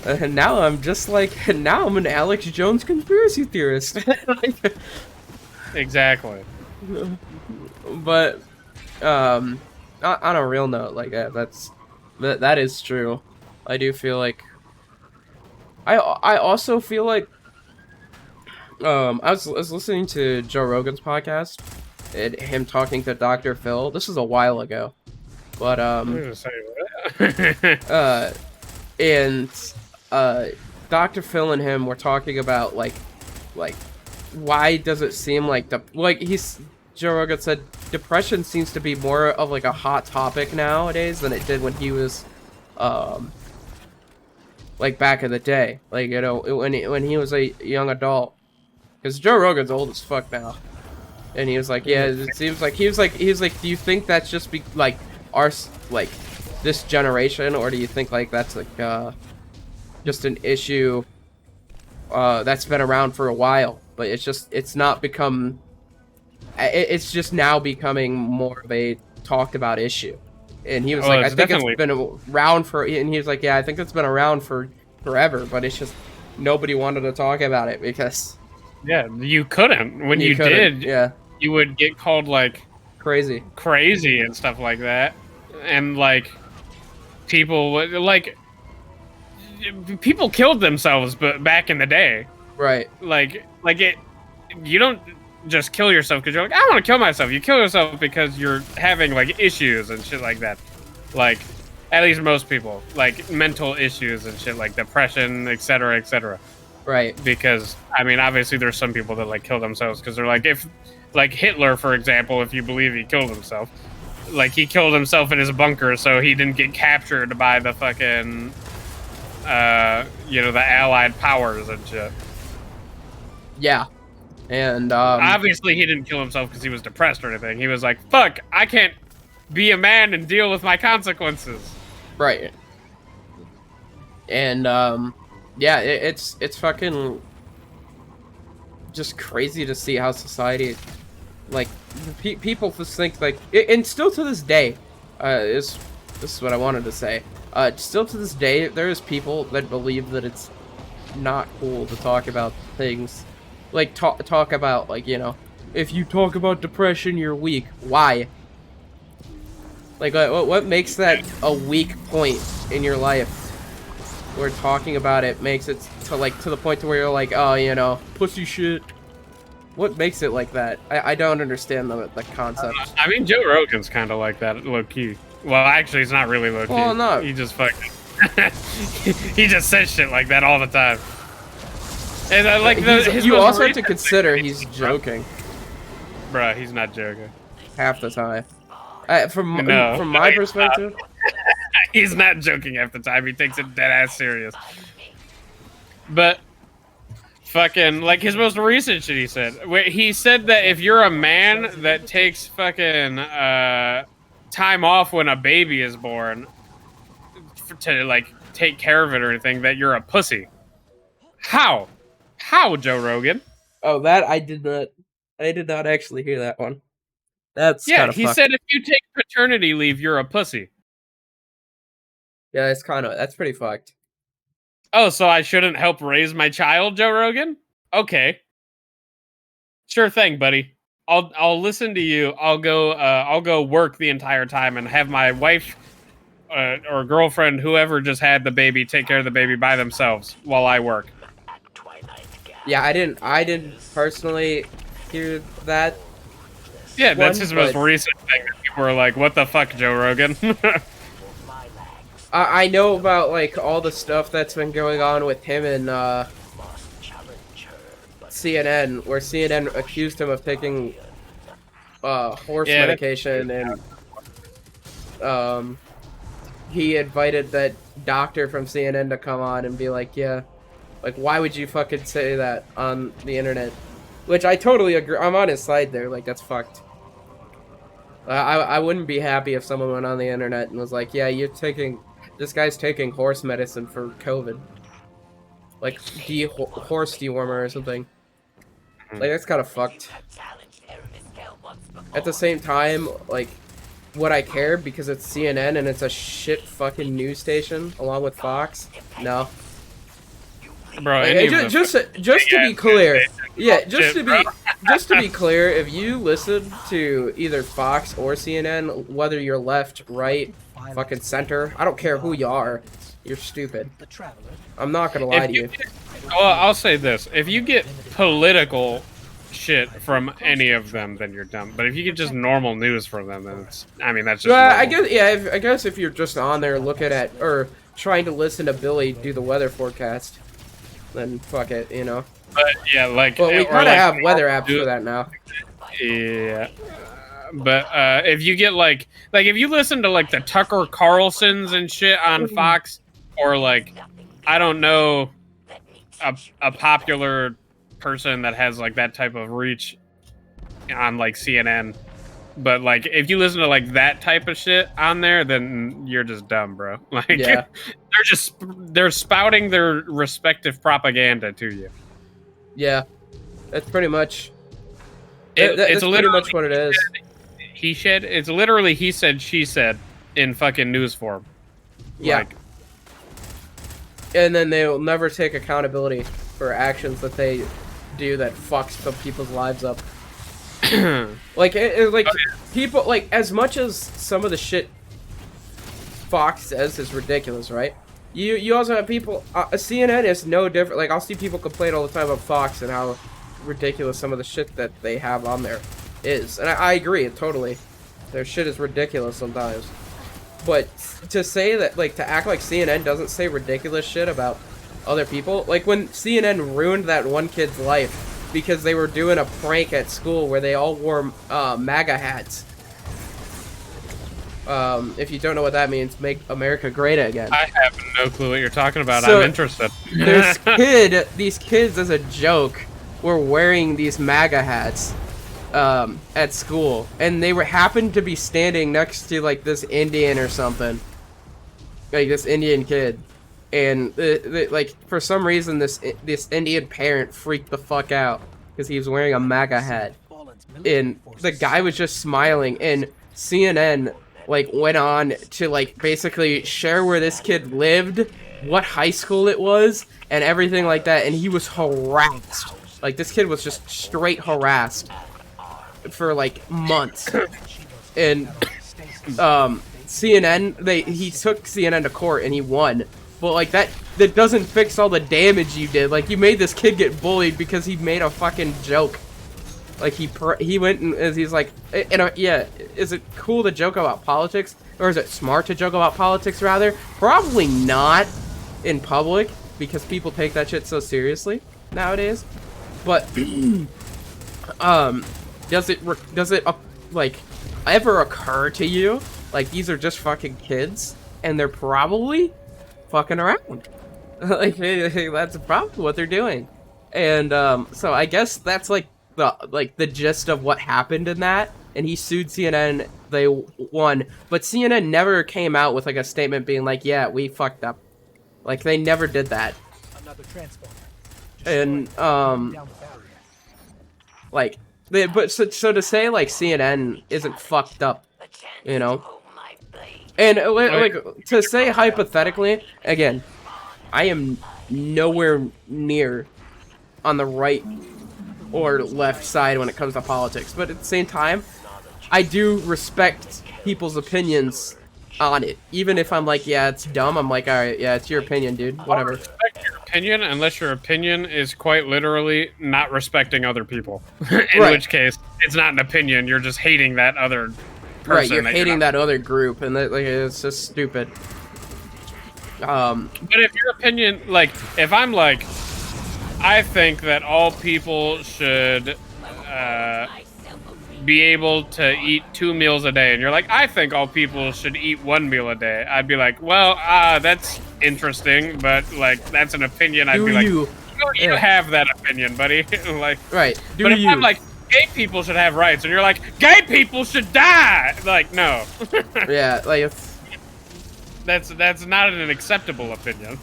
And now I'm just like, now I'm an Alex Jones conspiracy theorist. Exactly. But on a real note, like that is true. I do feel like I also feel like I was listening to Joe Rogan's podcast and him talking to Dr. Phil. This was a while ago, but I'm gonna say that. uh and uh Dr. Phil and him were talking about like why does it seem like Joe Rogan said depression seems to be more of like a hot topic nowadays than it did when he was um like back in the day, like, you know, when he was a young adult, because Joe Rogan's old as fuck now. And he was like, yeah, it seems like he was like, do you think that's just like like this generation, or do you think like that's like just an issue that's been around for a while, but it's not become it's just now becoming more of a talked about issue. And he was Well, like, I it's think it's definitely been around for, and he was like, yeah, I think it's been around for forever, but it's just nobody wanted to talk about it because yeah. You couldn't when you you couldn't. did. Yeah, You would get called like crazy. crazy and stuff like that, and like people would people killed themselves, but back in the day, Right. like it, you don't just kill yourself because you're like, I want to kill myself. You kill yourself because you're having like issues and shit like that. Like, at least most people, like mental issues and shit like depression, etc., etc. Right. Because I mean, obviously, there's some people that like kill themselves because they're like, if like Hitler, for example, if you believe he killed himself, like he killed himself in his bunker so he didn't get captured by the fucking you know, the allied powers and shit. Yeah. And Obviously he didn't kill himself because he was depressed or anything. He was like, fuck, I can't be a man and deal with my consequences. right. And yeah, it's fucking just crazy to see how society, like, people just think like, and still to this day, is this is what I wanted to say. Still to this day, there is people that believe that it's not cool to talk about things, like talk about, like, you know, if you talk about depression, you're weak. Why? Like, what makes that a weak point in your life? Where talking about it makes it to the point to where you're like, oh, you know, pussy shit. What makes it like that? I don't understand the concept. I mean, Joe Rogan's kind of like that, low key. Well, actually, it's not really low key. Well, no. He just fucking he just says shit like that all the time. And I like you also have to consider he's joking Bruh, he's not joking. half the time. From No, my perspective, he's not joking half the time. He takes it dead ass serious. But fucking like his most recent shit, he said that if you're a man that takes fucking time off when a baby is born to like take care of it or anything, that you're a pussy. How, Joe Rogan? oh, that I did not actually hear that one. That's Yeah, kind of he fucked. said if you take paternity leave, you're a pussy. Yeah, that's pretty fucked. Oh, so I shouldn't help raise my child, Joe Rogan? Okay. Sure thing, buddy. I'll listen to you. I'll go work the entire time and have my wife or girlfriend, whoever just had the baby, take care of the baby by themselves while I work. Yeah, I didn't personally hear that. Yeah, that's One, his most but recent thing. People were like, "What the fuck, Joe Rogan?" I know about like all the stuff that's been going on with him and CNN, where CNN accused him of taking horse Yeah, medication, and he invited that doctor from CNN to come on and be like, yeah, like, why would you fucking say that on the internet? Which I totally agree. I'm on his side there. Like, that's fucked. I wouldn't be happy if someone went on the internet and was like, yeah, this guy's taking horse medicine for COVID. Like, horse dewormer or something. Like, that's kind of fucked. At the same time, like, would I care because it's CNN and it's a shit fucking news station along with Fox? No. bro. Like, just to be clear, yeah, just to be clear, if you listen to either Fox or CNN, whether you're left, right, fucking center, I don't care who you are, you're stupid. I'm not gonna lie to you. Well, I'll say this: if you get political shit from any of them, then you're dumb. But if you get just normal news from them, then that's just. I guess, yeah. I guess if you're just on there looking at or trying to listen to Billy do the weather forecast, then fuck it, you know. But yeah, like. But we kind of have weather apps for that now. Yeah. But if you get like if you listen to like the Tucker Carlsons and shit on Fox, or like I don't know, a popular person that has like that type of reach on like CNN, but like if you listen to like that type of shit on there, then you're just dumb, bro. Like Yeah. they're spouting their respective propaganda to you. Yeah, that's pretty much. It's That's pretty much what it is. It's literally he said, she said in fucking news form. Yeah. Like, And then they'll never take accountability for actions that they do that fucks some people's lives up. Like, people, like, as much as some of the shit Fox says is ridiculous, right? You also have people, CNN is no different. Like, I'll see people complain all the time about Fox and how ridiculous some of the shit that they have on there is. And I agree, totally. Their shit is ridiculous sometimes. But to say that, like, to act like CNN doesn't say ridiculous shit about other people, like when CNN ruined that one kid's life because they were doing a prank at school where they all wore MAGA hats. If you don't know what that means, make America great again. I have no clue what you're talking about. So, I'm interested. These kids as a joke were wearing these MAGA hats at school, and they happened to be standing next to like this Indian or something, like this Indian kid, and like for some reason this Indian parent freaked the fuck out because he was wearing a MAGA hat, and the guy was just smiling, and CNN like went on to like basically share where this kid lived, what high school it was, and everything like that, and he was harassed. Like this kid was just straight harassed for like months. And CNN, he took CNN to court and he won. But like that doesn't fix all the damage you did. Like you made this kid get bullied because he made a fucking joke. Like he went and he's like, yeah, is it cool to joke about politics, or is it smart to joke about politics rather? Probably not in public because people take that shit so seriously nowadays. But does it like ever occur to you like these are just fucking kids and they're probably fucking around? Like that's probably what they're doing. And so I guess that's like the gist of what happened in that. And he sued CNN. They won, but CNN never came out with like a statement being like, yeah, we fucked up. Like they never did that. And like so to say like CNN isn't fucked up, you know, And like to say hypothetically, again, I am nowhere near on the right or left side when it comes to politics, but at the same time, I do respect people's opinions on it. Even if I'm like, yeah, it's dumb, I'm like, all right, yeah, it's your opinion, dude. Whatever. I'll respect your opinion unless your opinion is quite literally not respecting other people. In Right. which case, it's not an opinion. You're just hating that other person. Right, you're hating that other group, and that, like, it's just stupid. But if your opinion, like, if I'm like, I think that all people should be able to eat 2 meals a day, and you're like, I think all people should eat 1 meal a day, I'd be like, well, that's interesting, but like, that's an opinion. I'd be like, you have that opinion, buddy. Like, right? But if I'm like, gay people should have rights, and you're like, gay people should die, like, no. Yeah, like it's... That's not an acceptable opinion.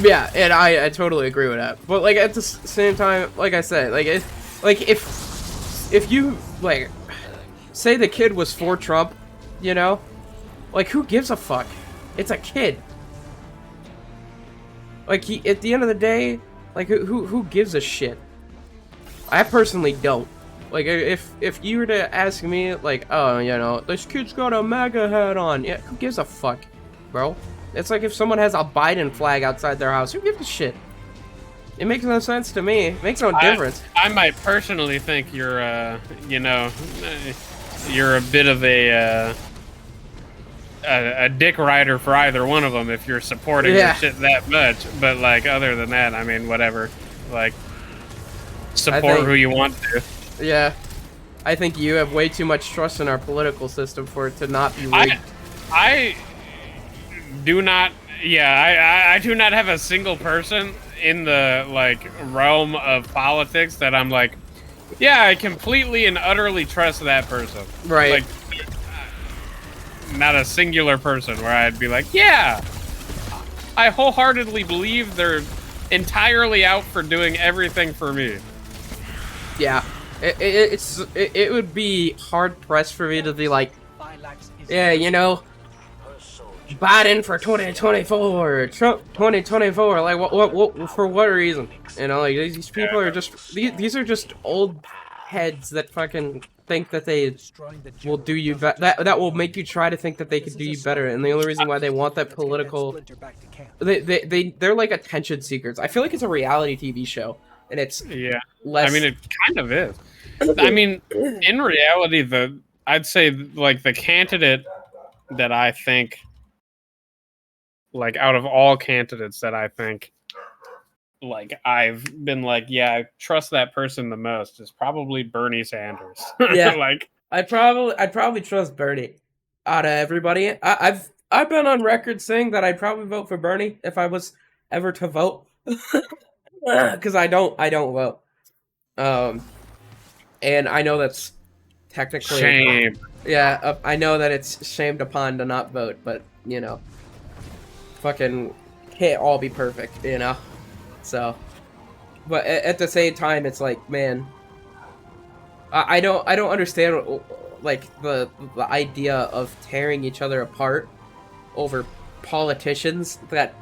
Yeah, and I totally agree with that. But like at the same time, like I said, like if you like say the kid was for Trump, you know, like who gives a fuck? It's a kid. Like he, at the end of the day, like who gives a shit? I personally don't. Like if you were to ask me, like, oh, you know, this kid's got a MAGA hat on, yeah, who gives a fuck, bro? It's like if someone has a Biden flag outside their house, who gives a shit? It makes no sense to me. It makes no difference. I might personally think you're, you know, you're a bit of a dick rider for either one of them if you're supporting the shit that much. But like, other than that, I mean, whatever. Like, support who you want to. Yeah, I think you have way too much trust in our political system for it to not be rigged. I do not. Yeah, I do not have a single person in the like realm of politics that I'm like, yeah, I completely and utterly trust that person. Right. Like, not a singular person where I'd be like, yeah, I wholeheartedly believe they're entirely out for doing everything for me. Yeah, it would be hard pressed for me to be like, yeah, you know, Biden for 2024, Trump 2024. Like, what for what reason? You know, like these people are just these are just old heads that fucking think that they will do you that will make you try to think that they could do you better. And the only reason why they want that political, they're like attention seekers. I feel like it's a reality TV show, and it's less. I mean, it kind of is. I mean, in reality, I'd say like the candidate that I think, like out of all candidates that I think, like I've been like, yeah, I trust that person the most is probably Bernie Sanders. Yeah, like I'd probably trust Bernie out of everybody. I've been on record saying that I'd probably vote for Bernie if I was ever to vote, because I don't vote. And I know that's technically shame. Yeah, I know that it's shamed upon to not vote, but you know, fucking can't all be perfect, you know. So, but at the same time, it's like, man, I don't understand like the idea of tearing each other apart over politicians that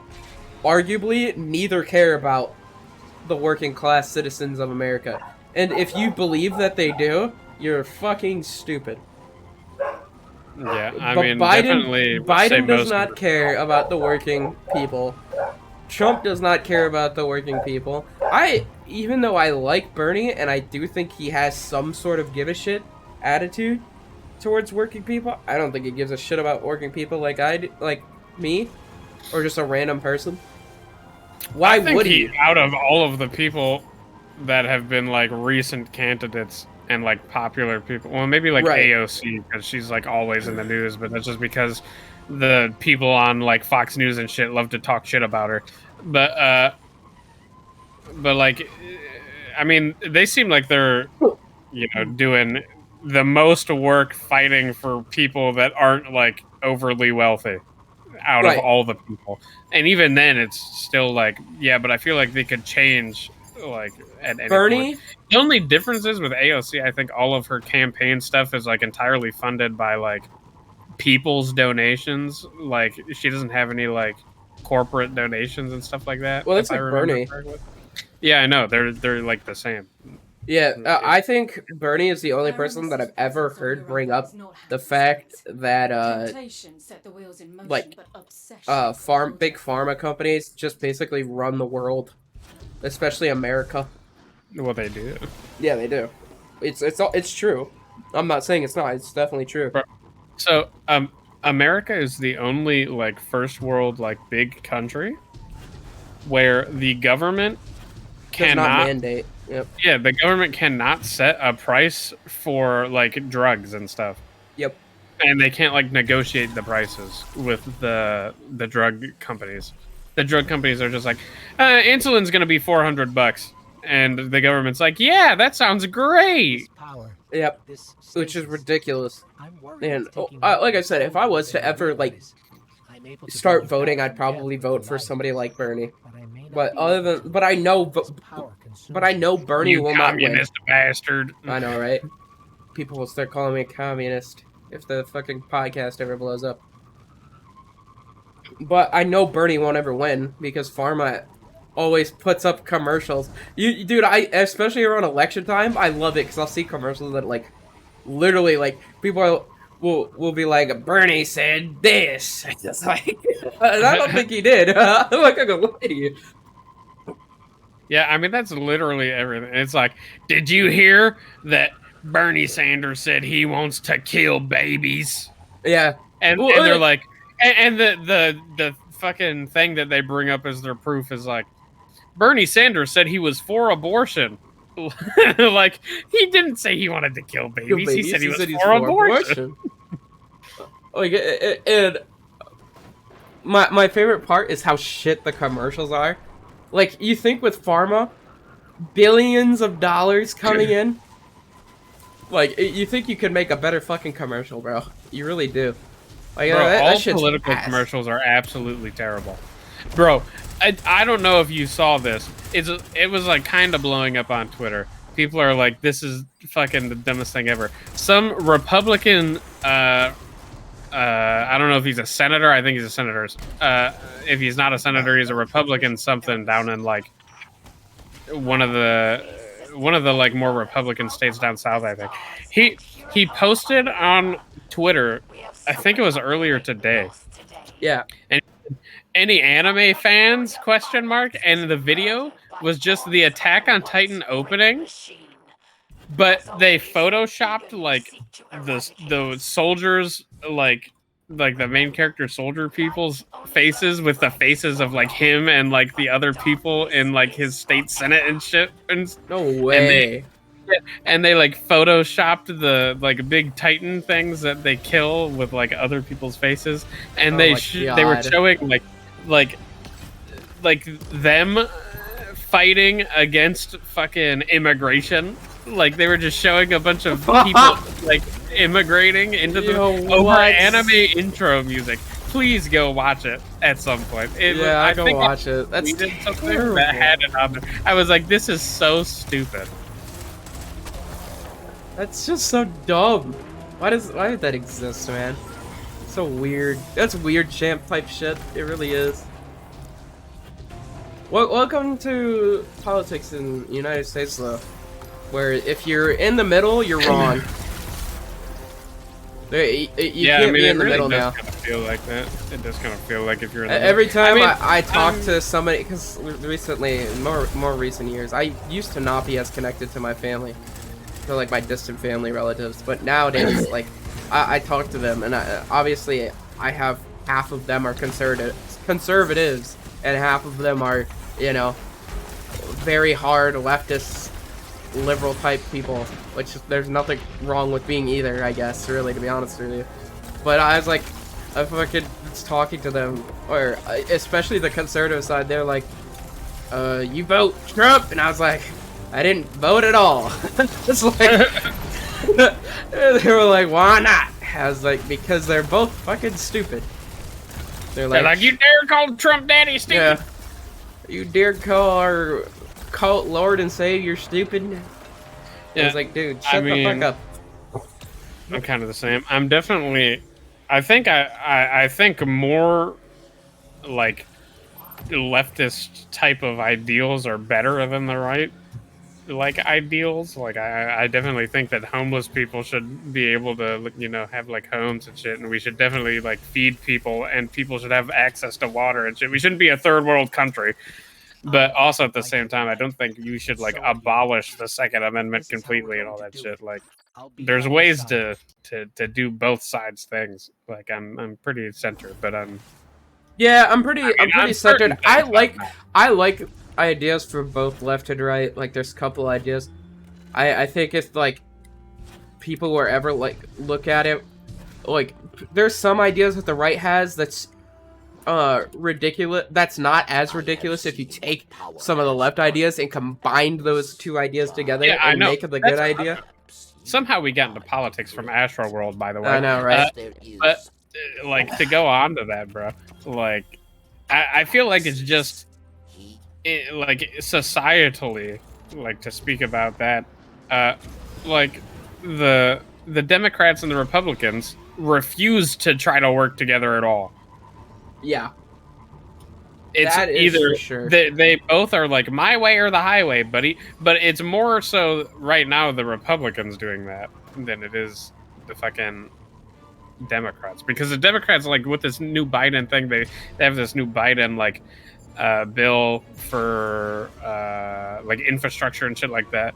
arguably neither care about the working class citizens of America. And if you believe that they do, you're fucking stupid. Yeah, I but mean, Biden does not care about the working people. Trump does not care about the working people. Even though I like Bernie and I do think he has some sort of give a shit attitude towards working people, I don't think he gives a shit about working people like me, or just a random person. Why would he? Out of all of the people that have been like recent candidates and like popular people, well, maybe like AOC, because she's like always in the news, but that's just because the people on like Fox News and shit love to talk shit about her. But like, I mean, they seem like they're, you know, doing the most work fighting for people that aren't like overly wealthy out of all the people. And even then it's still like, yeah, but I feel like they could change like at any Bernie point. The only difference is with AOC, I think all of her campaign stuff is like entirely funded by like people's donations. Like she doesn't have any like corporate donations and stuff like that. Well, that's if I like remember Bernie. correctly. Yeah, I know they're like the same. Yeah, I think Bernie is the only person that I've ever heard bring up the fact that like big pharma companies just basically run the world, especially America. Well, they do. Yeah, they do. It's true. I'm not saying it's not. It's definitely true. So, America is the only like first world like big country where the government Does not cannot mandate. Yep. Yeah, the government cannot set a price for like drugs and stuff. Yep. And they can't like negotiate the prices with the drug companies. The drug companies are just like, insulin's gonna be $400, and the government's like, yeah, that sounds great. Yep. Which is ridiculous. And like I said, if I was to ever like start voting, I'd probably vote for somebody like Bernie. But I know Bernie will not win. Communist bastard. I know, right? People will start calling me a communist if the fucking podcast ever blows up. But I know Bernie won't ever win because Pharma always puts up commercials. Dude, especially around election time, I love it because I'll see commercials that like, literally like people will be like, Bernie said this. Just like, I don't think he did. I'm not gonna lie to you. Yeah, I mean that's literally everything. It's like, did you hear that Bernie Sanders said he wants to kill babies? Yeah, and they're like, and the fucking thing that they bring up as their proof is like, Bernie Sanders said he was for abortion. Like he didn't say he wanted to kill babies. He said he was for abortion. Like, and my favorite part is how shit the commercials are. Like, you think with pharma, billions of dollars coming in, like, you think you could make a better fucking commercial, bro. You really do. Like, bro, all that political commercials are absolutely terrible. Bro, I don't know if you saw this. It was, like, kind of blowing up on Twitter. People are like, this is fucking the dumbest thing ever. Some Republican, I don't know if he's a senator. I think he's a senator. If he's not a senator, he's a Republican something down in like one of the like more Republican states down south. I think he posted on Twitter. I think it was earlier today. Yeah. And any anime fans? ? And the video was just the Attack on Titan opening. But they photoshopped like the soldiers, like the main character soldier people's faces with the faces of like him and like the other people in like his state senate and shit. And no way. And they like photoshopped the like big Titan things that they kill with like other people's faces, and they were showing like them fighting against fucking immigration. Like they were just showing a bunch of people like immigrating into the anime intro music. Please go watch it at some point. I go watch it. That's terrible. That had it on there. I was like, this is so stupid. That's just so dumb. Why did that exist, man? So weird. That's weird champ type shit. It really is. Welcome to politics in the United States, though. Where if you're in the middle, you're wrong. You can't be in the middle now. It does kind of feel like that. It does kind of feel like if you're in the every time I talk to somebody, because recently, more recent years, I used to not be as connected to my family, to like my distant family relatives. But nowadays, like I talk to them, and obviously I have half of them are conservatives, and half of them are, you know, very hard leftists. Liberal type people, which there's nothing wrong with being either, I guess, really, to be honest with you. But I was like, I fucking was talking to them, or especially the conservative side, they're like, you vote Trump, and I was like, I didn't vote at all. It's like, they were like, why not? I was like, because they're both fucking stupid. They're like, you dare call Trump daddy stupid? Yeah. You dare call our cult Lord and Savior stupid? Yeah. I was like, dude, shut the fuck up. I'm kind of the same. I'm definitely I think more like leftist type of ideals are better than the right like ideals. Like I definitely think that homeless people should be able to have like homes and shit, and we should definitely like feed people, and people should have access to water and shit. We shouldn't be a third world country. But also at the same time, I don't think you should like abolish the Second Amendment completely and all that shit. Like, there's ways to do both sides things. Like, I'm pretty centered, but Yeah, I'm pretty centered. certain things I like ideas from both left and right. Like, there's a couple ideas. I think if like people were ever like look at it, like there's some ideas that the right has that's ridiculous. That's not as ridiculous if you take some of the left ideas and combine those two ideas together and make it a good idea. Somehow we got into politics from Astro World, by the way. I know, right? But like to go on to that, bro. Like, I feel like it's just like societally, like to speak about that. Like the Democrats and the Republicans refuse to try to work together at all. Yeah. It's That is either for sure. they both are like my way or the highway, buddy. But it's more so right now the Republicans doing that than it is the fucking Democrats, because the Democrats, like with this new Biden thing, they have this new Biden like bill for like infrastructure and shit like that,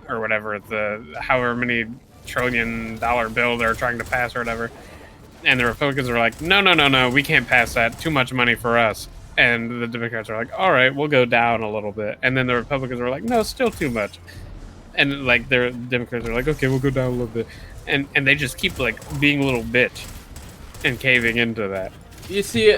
or whatever, the however many $1 trillion bill they're trying to pass or whatever. And the Republicans are like, no, we can't pass that. Too much money for us. And the Democrats are like, all right, we'll go down a little bit. And then the Republicans are like, no, still too much. And like the Democrats are like, okay, we'll go down a little bit. And they just keep like being a little bitch and caving into that. You see,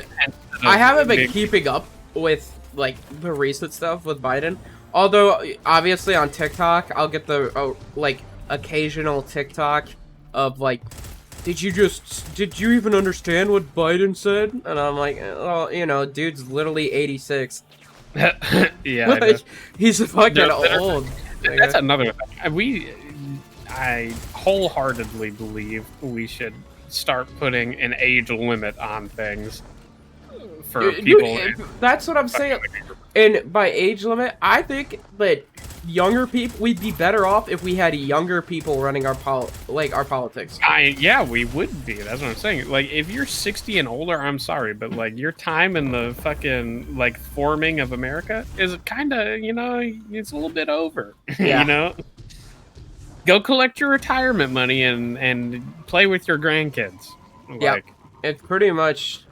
I haven't been keeping up with like the recent stuff with Biden. Although obviously on TikTok, I'll get the like occasional TikTok of like, did you even understand what Biden said? And I'm like, well, you know, dude's literally 86. Yeah, Like, he's fucking old. That's another thing. I wholeheartedly believe we should start putting an age limit on things for people. That's what I'm saying. And by age limit, I think that younger people, we'd be better off if we had younger people running our politics. Yeah, we would be. That's what I'm saying. Like, if you're 60 and older, I'm sorry, but like your time in the fucking like forming of America is kind of, it's a little bit over. Yeah. Go collect your retirement money and play with your grandkids. Yeah, it's pretty much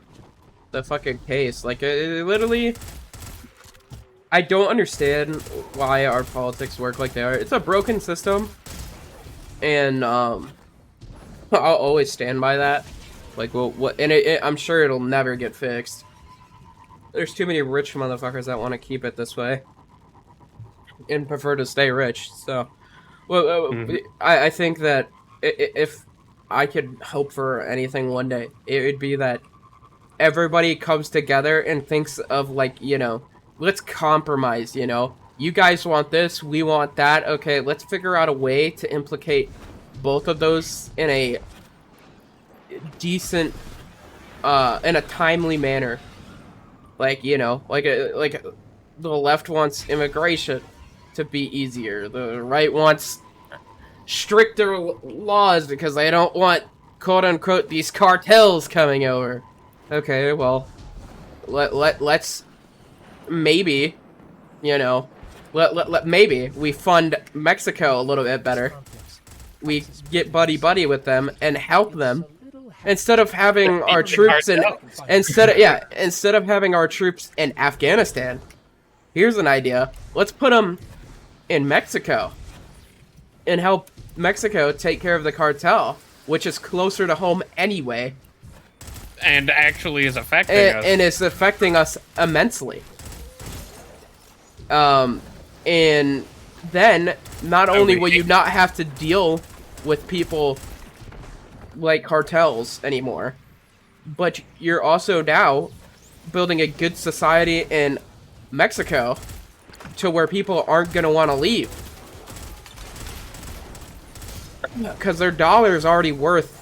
the fucking case. Like, it literally, I don't understand why our politics work like they are. It's a broken system, and I'll always stand by that. Like, well, I'm sure it'll never get fixed. There's too many rich motherfuckers that want to keep it this way and prefer to stay rich. So, I think that if I could hope for anything one day, it would be that everybody comes together and thinks of like, let's compromise, you guys want this, we want that, okay, let's figure out a way to implicate both of those in a decent in a timely manner. Like, like the left wants immigration to be easier, the right wants stricter laws because they don't want, quote unquote, these cartels coming over. Okay, well, let's maybe, maybe we fund Mexico a little bit better. We get buddy with them and help them instead of having our troops instead of having our troops in Afghanistan. Here's an idea. Let's put them in Mexico and help Mexico take care of the cartel, which is closer to home anyway. And actually is affecting us. And it's affecting us immensely. And then, not only will you not have to deal with people like cartels anymore, but you're also now building a good society in Mexico to where people aren't going to want to leave. Because their dollar is already worth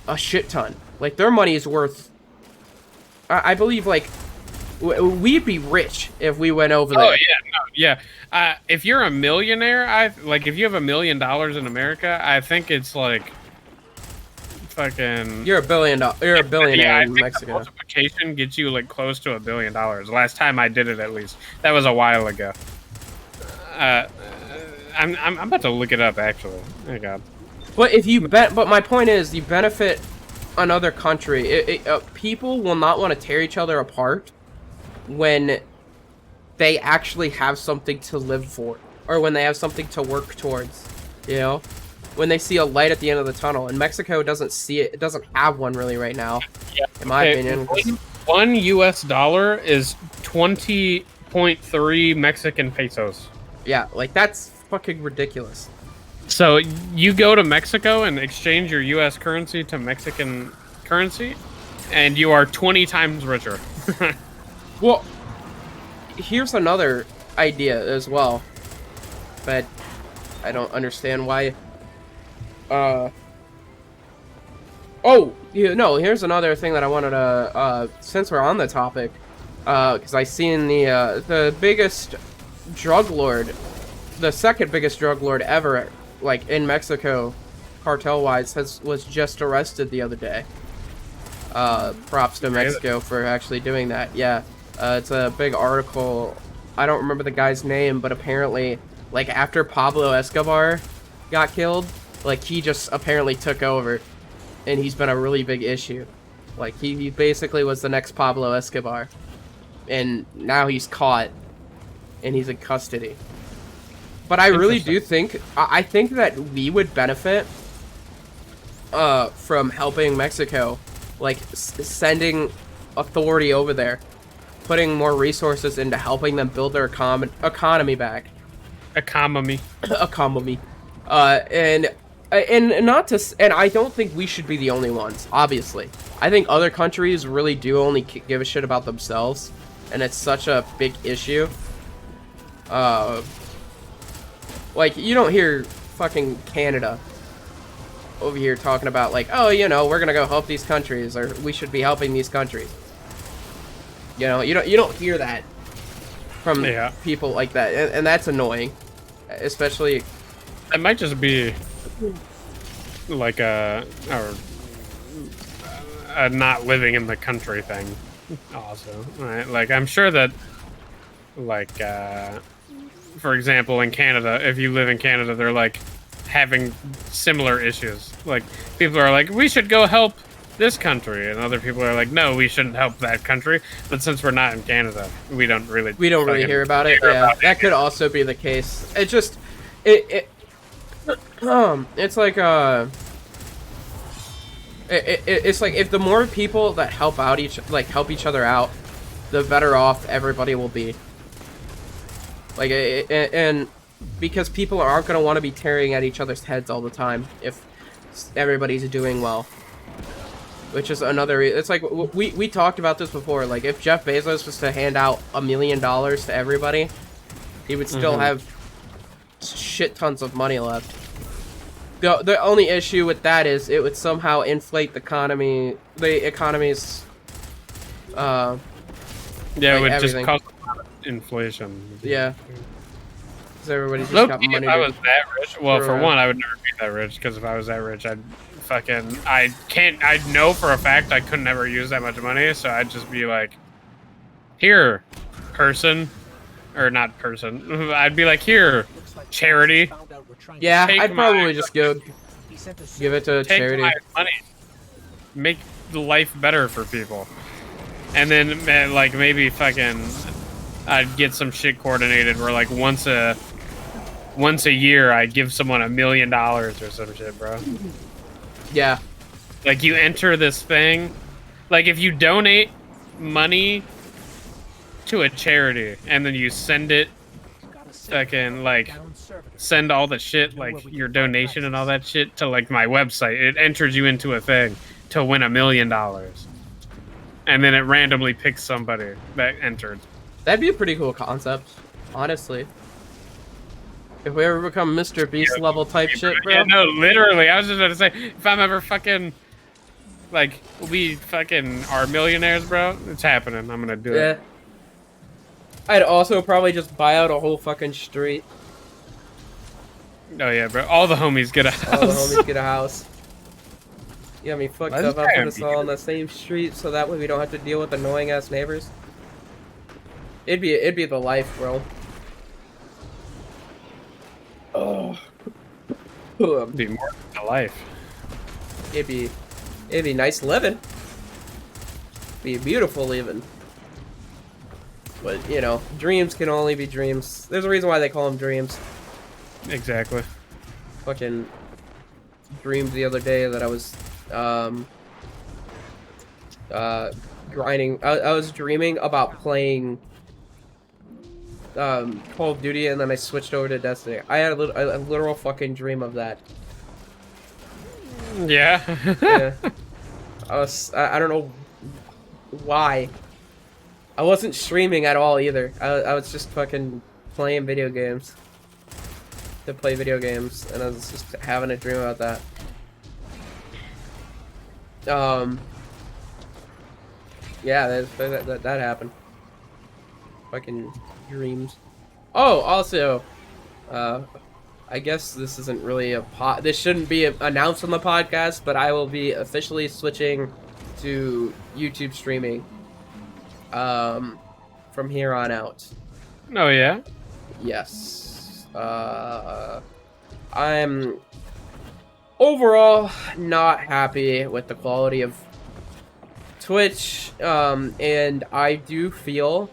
a shit ton. Like, their money is worth, I believe, like, we'd be rich if we went over there. Oh yeah, no, yeah. If you're a millionaire, if you have $1 million in America, I think it's like fucking. You're a billionaire Yeah, I in think Mexico. the multiplication gets you like close to $1 billion. Last time I did it, at least that was a while ago. I'm about to look it up actually. Oh my God. But my point is, you benefit another country. People will not want to tear each other apart when they actually have something to live for, or when they have something to work towards. You know, when they see a light at the end of the tunnel. And Mexico doesn't see it. It doesn't have one really right now, Yeah. in my opinion. One US dollar is 20.3 Mexican pesos. Yeah, like that's fucking ridiculous. So you go to Mexico and exchange your US currency to Mexican currency, and you are 20 times richer. Well, here's another idea as well, but I don't understand why. Oh, no, here's another thing that I wanted to, since we're on the topic, because I seen the biggest drug lord, the second biggest drug lord ever, like, in Mexico, cartel-wise, was just arrested the other day. Props to Mexico for actually doing that. Yeah, it's a big article. I don't remember the guy's name, but apparently, like, after Pablo Escobar got killed, like, he just apparently took over, and he's been a really big issue. Like, he basically was the next Pablo Escobar, and now he's caught, and he's in custody. But I really do think, I think that we would benefit from helping Mexico, like, sending authority over there, putting more resources into helping them build their economy back. Economy. Economy. And not to, and I don't think we should be the only ones, obviously. I think other countries really do only give a shit about themselves, and it's such a big issue. Like, you don't hear fucking Canada over here talking about, like, oh, you know, we're gonna go help these countries, or we should be helping these countries. You know, you don't hear that from people like that, and that's annoying, especially. It might just be like a not living in the country thing, also, right? Like, I'm sure that, like, for example, in Canada, if you live in Canada, they're like having similar issues. Like, people are like, we should go help this country, and other people are like, no, we shouldn't help that country. But since we're not in Canada, we don't really hear about it. Yeah, that could also be the case. It just it's like it's like, if the more people that help each other out, the better off everybody will be. Like, and because people aren't going to want to be tearing at each other's heads all the time if everybody's doing well. Which is another, it's like, we talked about this before, like, if Jeff Bezos was to hand out $1 million to everybody, he would still have shit tons of money left. The only issue with that is it would somehow inflate the economy's, yeah, it would everything. just cause a lot of inflation. Yeah. Because everybody just got money. If I was that rich, well, for one, I would never be that rich, because if I was that rich, I know for a fact I could never use that much money, so I'd just be like, here, person, or not person, I'd be like, here, charity. Yeah, I'd probably just go give it to a charity. Take my money, make life better for people, and then, like, maybe fucking, I'd get some shit coordinated where, like, once a year I'd give someone $1 million or some shit, bro. Yeah. Like, you enter this thing, like, if you donate money to a charity and then you send it, fucking, like, send all the shit, like, your donation and all that shit to, like, my website, it enters you into a thing to win $1 million. And then it randomly picks somebody that entered. That'd be a pretty cool concept, honestly. If we ever become Mr. Beast level type shit, bro. Yeah, no, literally. I was just about to say, if I'm ever fucking Like, we fucking are millionaires, bro. It's happening. I'm gonna do Yeah. it. I'd also probably just buy out a whole fucking street. Oh yeah, bro. All the homies get a house. All the homies get a house. You got me fucked Let's up. I'll put try us and all beat on the same street so that way we don't have to deal with annoying ass neighbors. It'd be the life, bro. Oh. Be more to life. It'd be nice living. Be beautiful living. But, you know, dreams can only be dreams. There's a reason why they call them dreams. Exactly. Fucking dreamed the other day that I was, grinding. I was dreaming about playing, Call of Duty, and then I switched over to Destiny. I had a literal fucking dream of that. Yeah. Yeah. I don't know why. I wasn't streaming at all either. I was just fucking playing video games. To play video games, and I was just having a dream about that. Yeah, that happened. Fucking dreams. Oh, also, I guess this isn't really this shouldn't be announced on the podcast, but I will be officially switching to YouTube streaming, from here on out. Oh yeah. Yes. I'm overall not happy with the quality of Twitch, and I do feel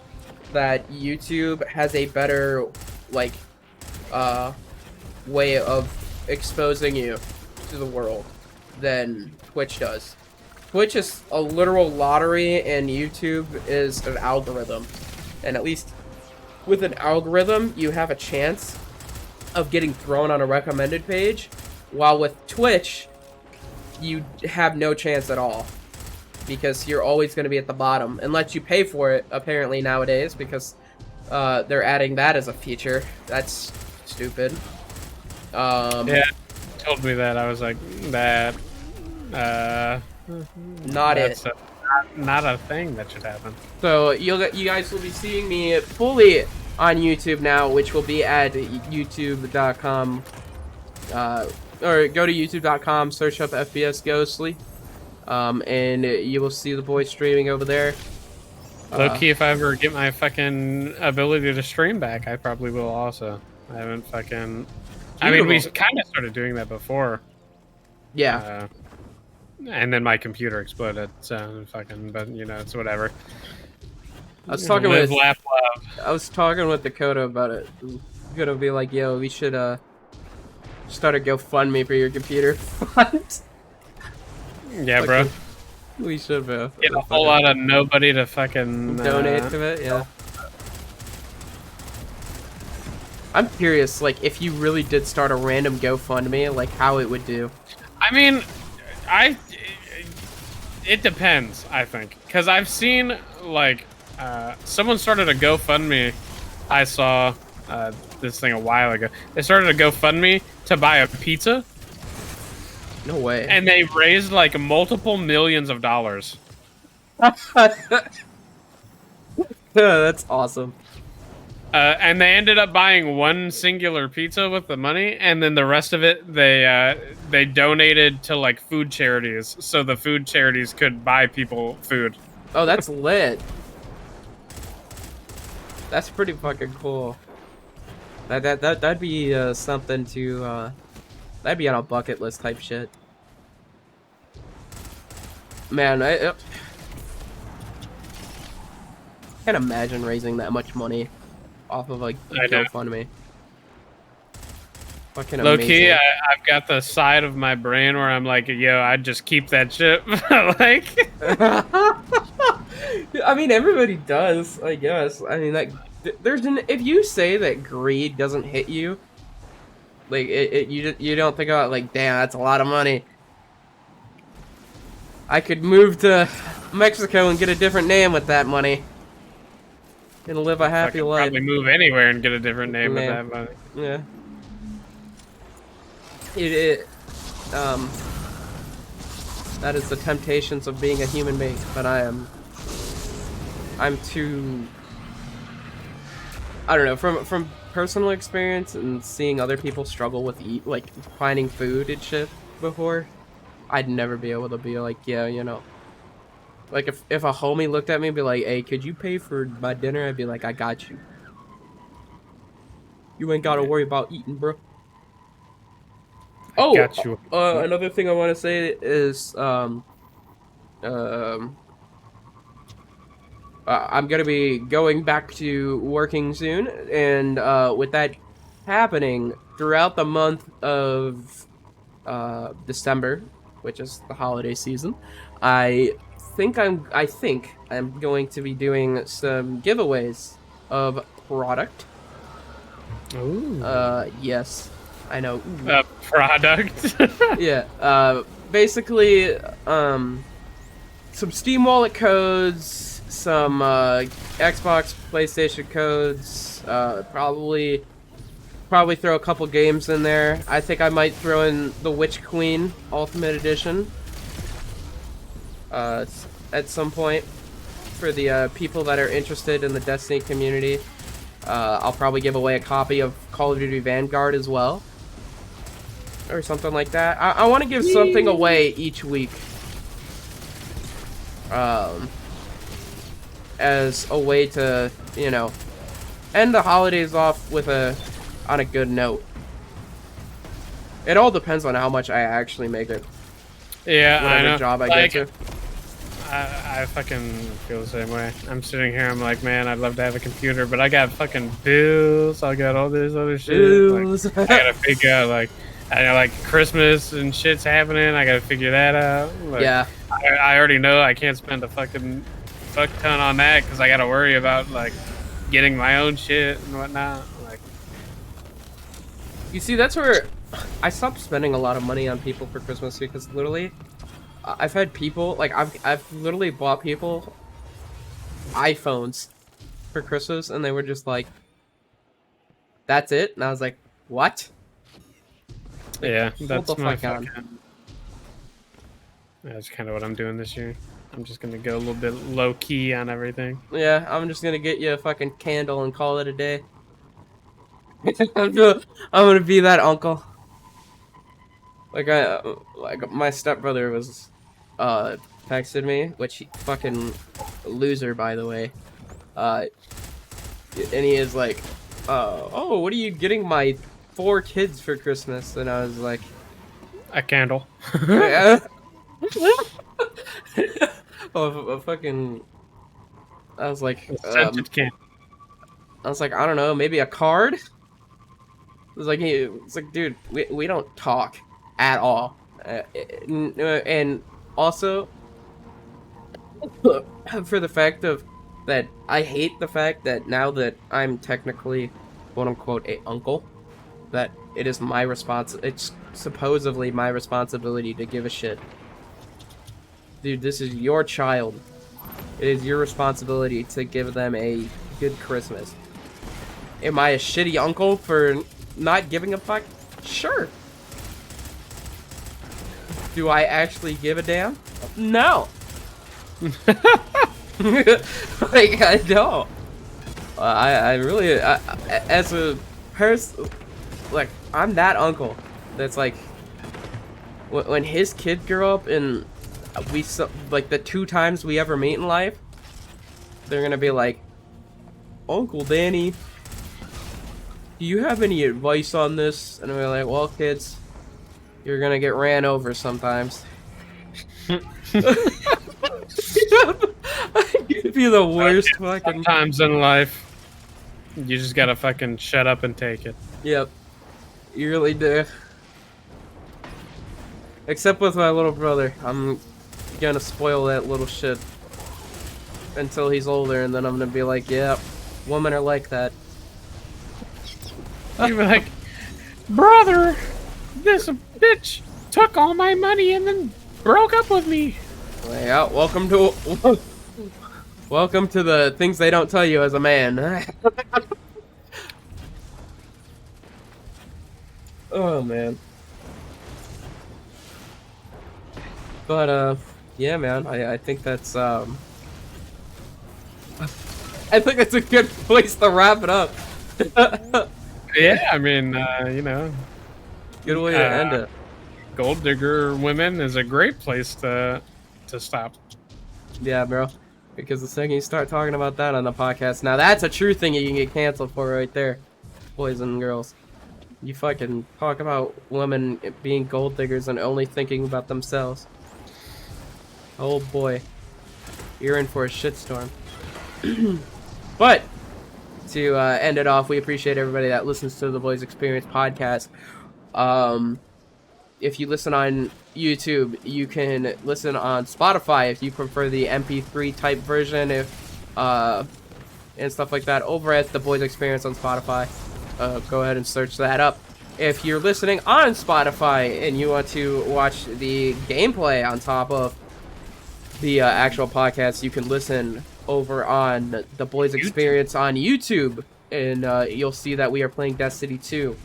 that YouTube has a better, like, way of exposing you to the world than Twitch does. Twitch is a literal lottery, and YouTube is an algorithm. And at least with an algorithm, you have a chance of getting thrown on a recommended page, while with Twitch, you have no chance at all. Because you're always going to be at the bottom, unless you pay for it, apparently, nowadays, because they're adding that as a feature. That's stupid. Yeah, told me that. I was like, that, not it. Not a thing that should happen. So you guys will be seeing me fully on YouTube now, which will be at youtube.com, or go to youtube.com, search up FPS Ghostly, and you will see the boys streaming over there. Low key, if I ever get my fucking ability to stream back, I probably will also. I haven't fucking. I mean, we kind of started doing that before. Yeah. And then my computer exploded, so fucking. But you know, it's whatever. I was talking with laugh, love. I was talking with Dakota about it. I'm gonna be like, yo, we should start a GoFundMe for your computer. What? Yeah, bro. We should have get a whole lot of nobody to fucking donate to it. Yeah. I'm curious, like, if you really did start a random GoFundMe, like, how it would do. I mean, it depends, I think. Because I've seen, like, someone started a GoFundMe. I saw this thing a while ago. They started a GoFundMe to buy a pizza. No way. And they raised, like, multiple millions of dollars. That's awesome. And they ended up buying one singular pizza with the money, and then the rest of it they donated to like food charities, so the food charities could buy people food. Oh, that's lit. That's pretty fucking cool. That'd be something to that'd be on a bucket list type shit. Man, I can't imagine raising that much money off of like GoFundMe. Fucking low amazing. key, I've got the side of my brain where I'm like, yo, I'd just keep that shit. Like, I mean, everybody does, I guess. I mean, like, if you say that greed doesn't hit you, like, you don't think about, like, damn, that's a lot of money. I could move to Mexico and get a different name with that money. And live a happy life. Probably move anywhere and get a different name with that money. Yeah. That is the temptations of being a human being. But I'm too. I don't know. From personal experience and seeing other people struggle with finding food and shit before, I'd never be able to be like, yeah, you know. Like if a homie looked at me and be like, hey, could you pay for my dinner? I'd be like, I got you. You ain't gotta worry about eating, bro. I Oh, got you. another thing I want to say is um, I'm gonna be going back to working soon, and with that happening throughout the month of December, which is the holiday season, I think I'm going to be doing some giveaways of product. Ooh. Yes, I know. Ooh. Product. Yeah. Basically, some Steam Wallet codes, some Xbox, PlayStation codes. Probably throw a couple games in there. I think I might throw in the Witch Queen Ultimate Edition. At some point for the people that are interested in the Destiny community. I'll probably give away a copy of Call of Duty Vanguard as well. Or something like that. I want to give something away each week. As a way to, you know, end the holidays off on a good note. It all depends on how much I actually make it. Yeah, Whatever I know. job I Like, get to. I fucking feel the same way. I'm sitting here, I'm like, man, I'd love to have a computer, but I got fucking bills, I got all this other shit. Bills. Like, I gotta figure out, like, I know, like, Christmas and shit's happening, I gotta figure that out. Like, Yeah. I already know I can't spend a fucking fuck ton on that, because I gotta worry about, like, getting my own shit and whatnot. Like, You see, that's where I stopped spending a lot of money on people for Christmas because literally, I've had people like I've literally bought people iPhones for Christmas, and they were just like, "That's it," and I was like, "What?" Like, yeah, hold that's the my fuck on. fucking... That's kind of what I'm doing this year. I'm just gonna go a little bit low key on everything. Yeah, I'm just gonna get you a fucking candle and call it a day. I'm gonna be that uncle. Like my stepbrother was, texted me, which he, fucking loser by the way. Uh, and he is like, oh, what are you getting my 4 kids for Christmas? And I was like, A candle. yeah. Oh, fucking. I was like, A scented candle. I don't know, maybe a card. It's like, dude, we don't talk at all. And also, for the fact of that, I hate the fact that now that I'm technically, quote unquote, a uncle, that it's supposedly my responsibility to give a shit. Dude, this is your child. It is your responsibility to give them a good Christmas. Am I a shitty uncle for not giving a fuck? Sure. Do I actually give a damn? No. Like, I don't. I really, as a person, like, I'm that uncle that's like, when his kid grow up and like the 2 times we ever meet in life, they're gonna be like, Uncle Danny, do you have any advice on this? And we're like, well, kids, you're gonna get ran over sometimes. It'd be the worst fucking... Times in life, you just gotta fucking shut up and take it. Yep. You really do. Except with my little brother. I'm gonna spoil that little shit until he's older, and then I'm gonna be like, yeah, women are like that. You'd be like, brother, this bitch took all my money and then broke up with me. Yeah, welcome to the things they don't tell you as a man. Oh man. But yeah, man, I think that's I think that's a good place to wrap it up. Yeah, I mean, Good way to end it. gold digger women is a great place to stop. Yeah, bro. Because the second you start talking about that on the podcast, now that's a true thing you can get canceled for right there, boys and girls. You fucking talk about women being gold diggers and only thinking about themselves. Oh boy, you're in for a shitstorm. But to end it off, we appreciate everybody that listens to the Boys Experience podcast. If you listen on YouTube, you can listen on Spotify if you prefer the MP3 type version, and stuff like that. Over at the Boys Experience on Spotify, go ahead and search that up. If you're listening on Spotify and you want to watch the gameplay on top of the actual podcast, you can listen over on the Boys Experience on YouTube, and you'll see that we are playing Destiny 2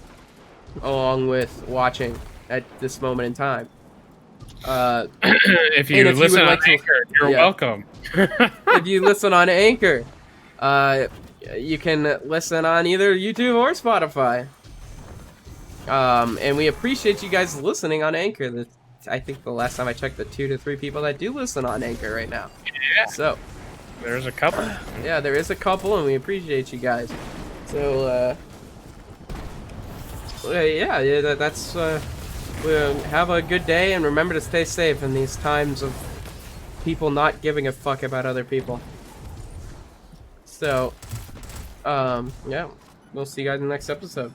along with watching at this moment in time. If you listen on Anchor, you're welcome. If you listen on Anchor, you can listen on either YouTube or Spotify. And we appreciate you guys listening on Anchor. I think the last time I checked, the 2 to 3 people that do listen on Anchor right now. Yeah. So there's a couple. Yeah, there is a couple, and we appreciate you guys. So yeah, that's have a good day, and remember to stay safe in these times of people not giving a fuck about other people. So yeah, we'll see you guys in the next episode.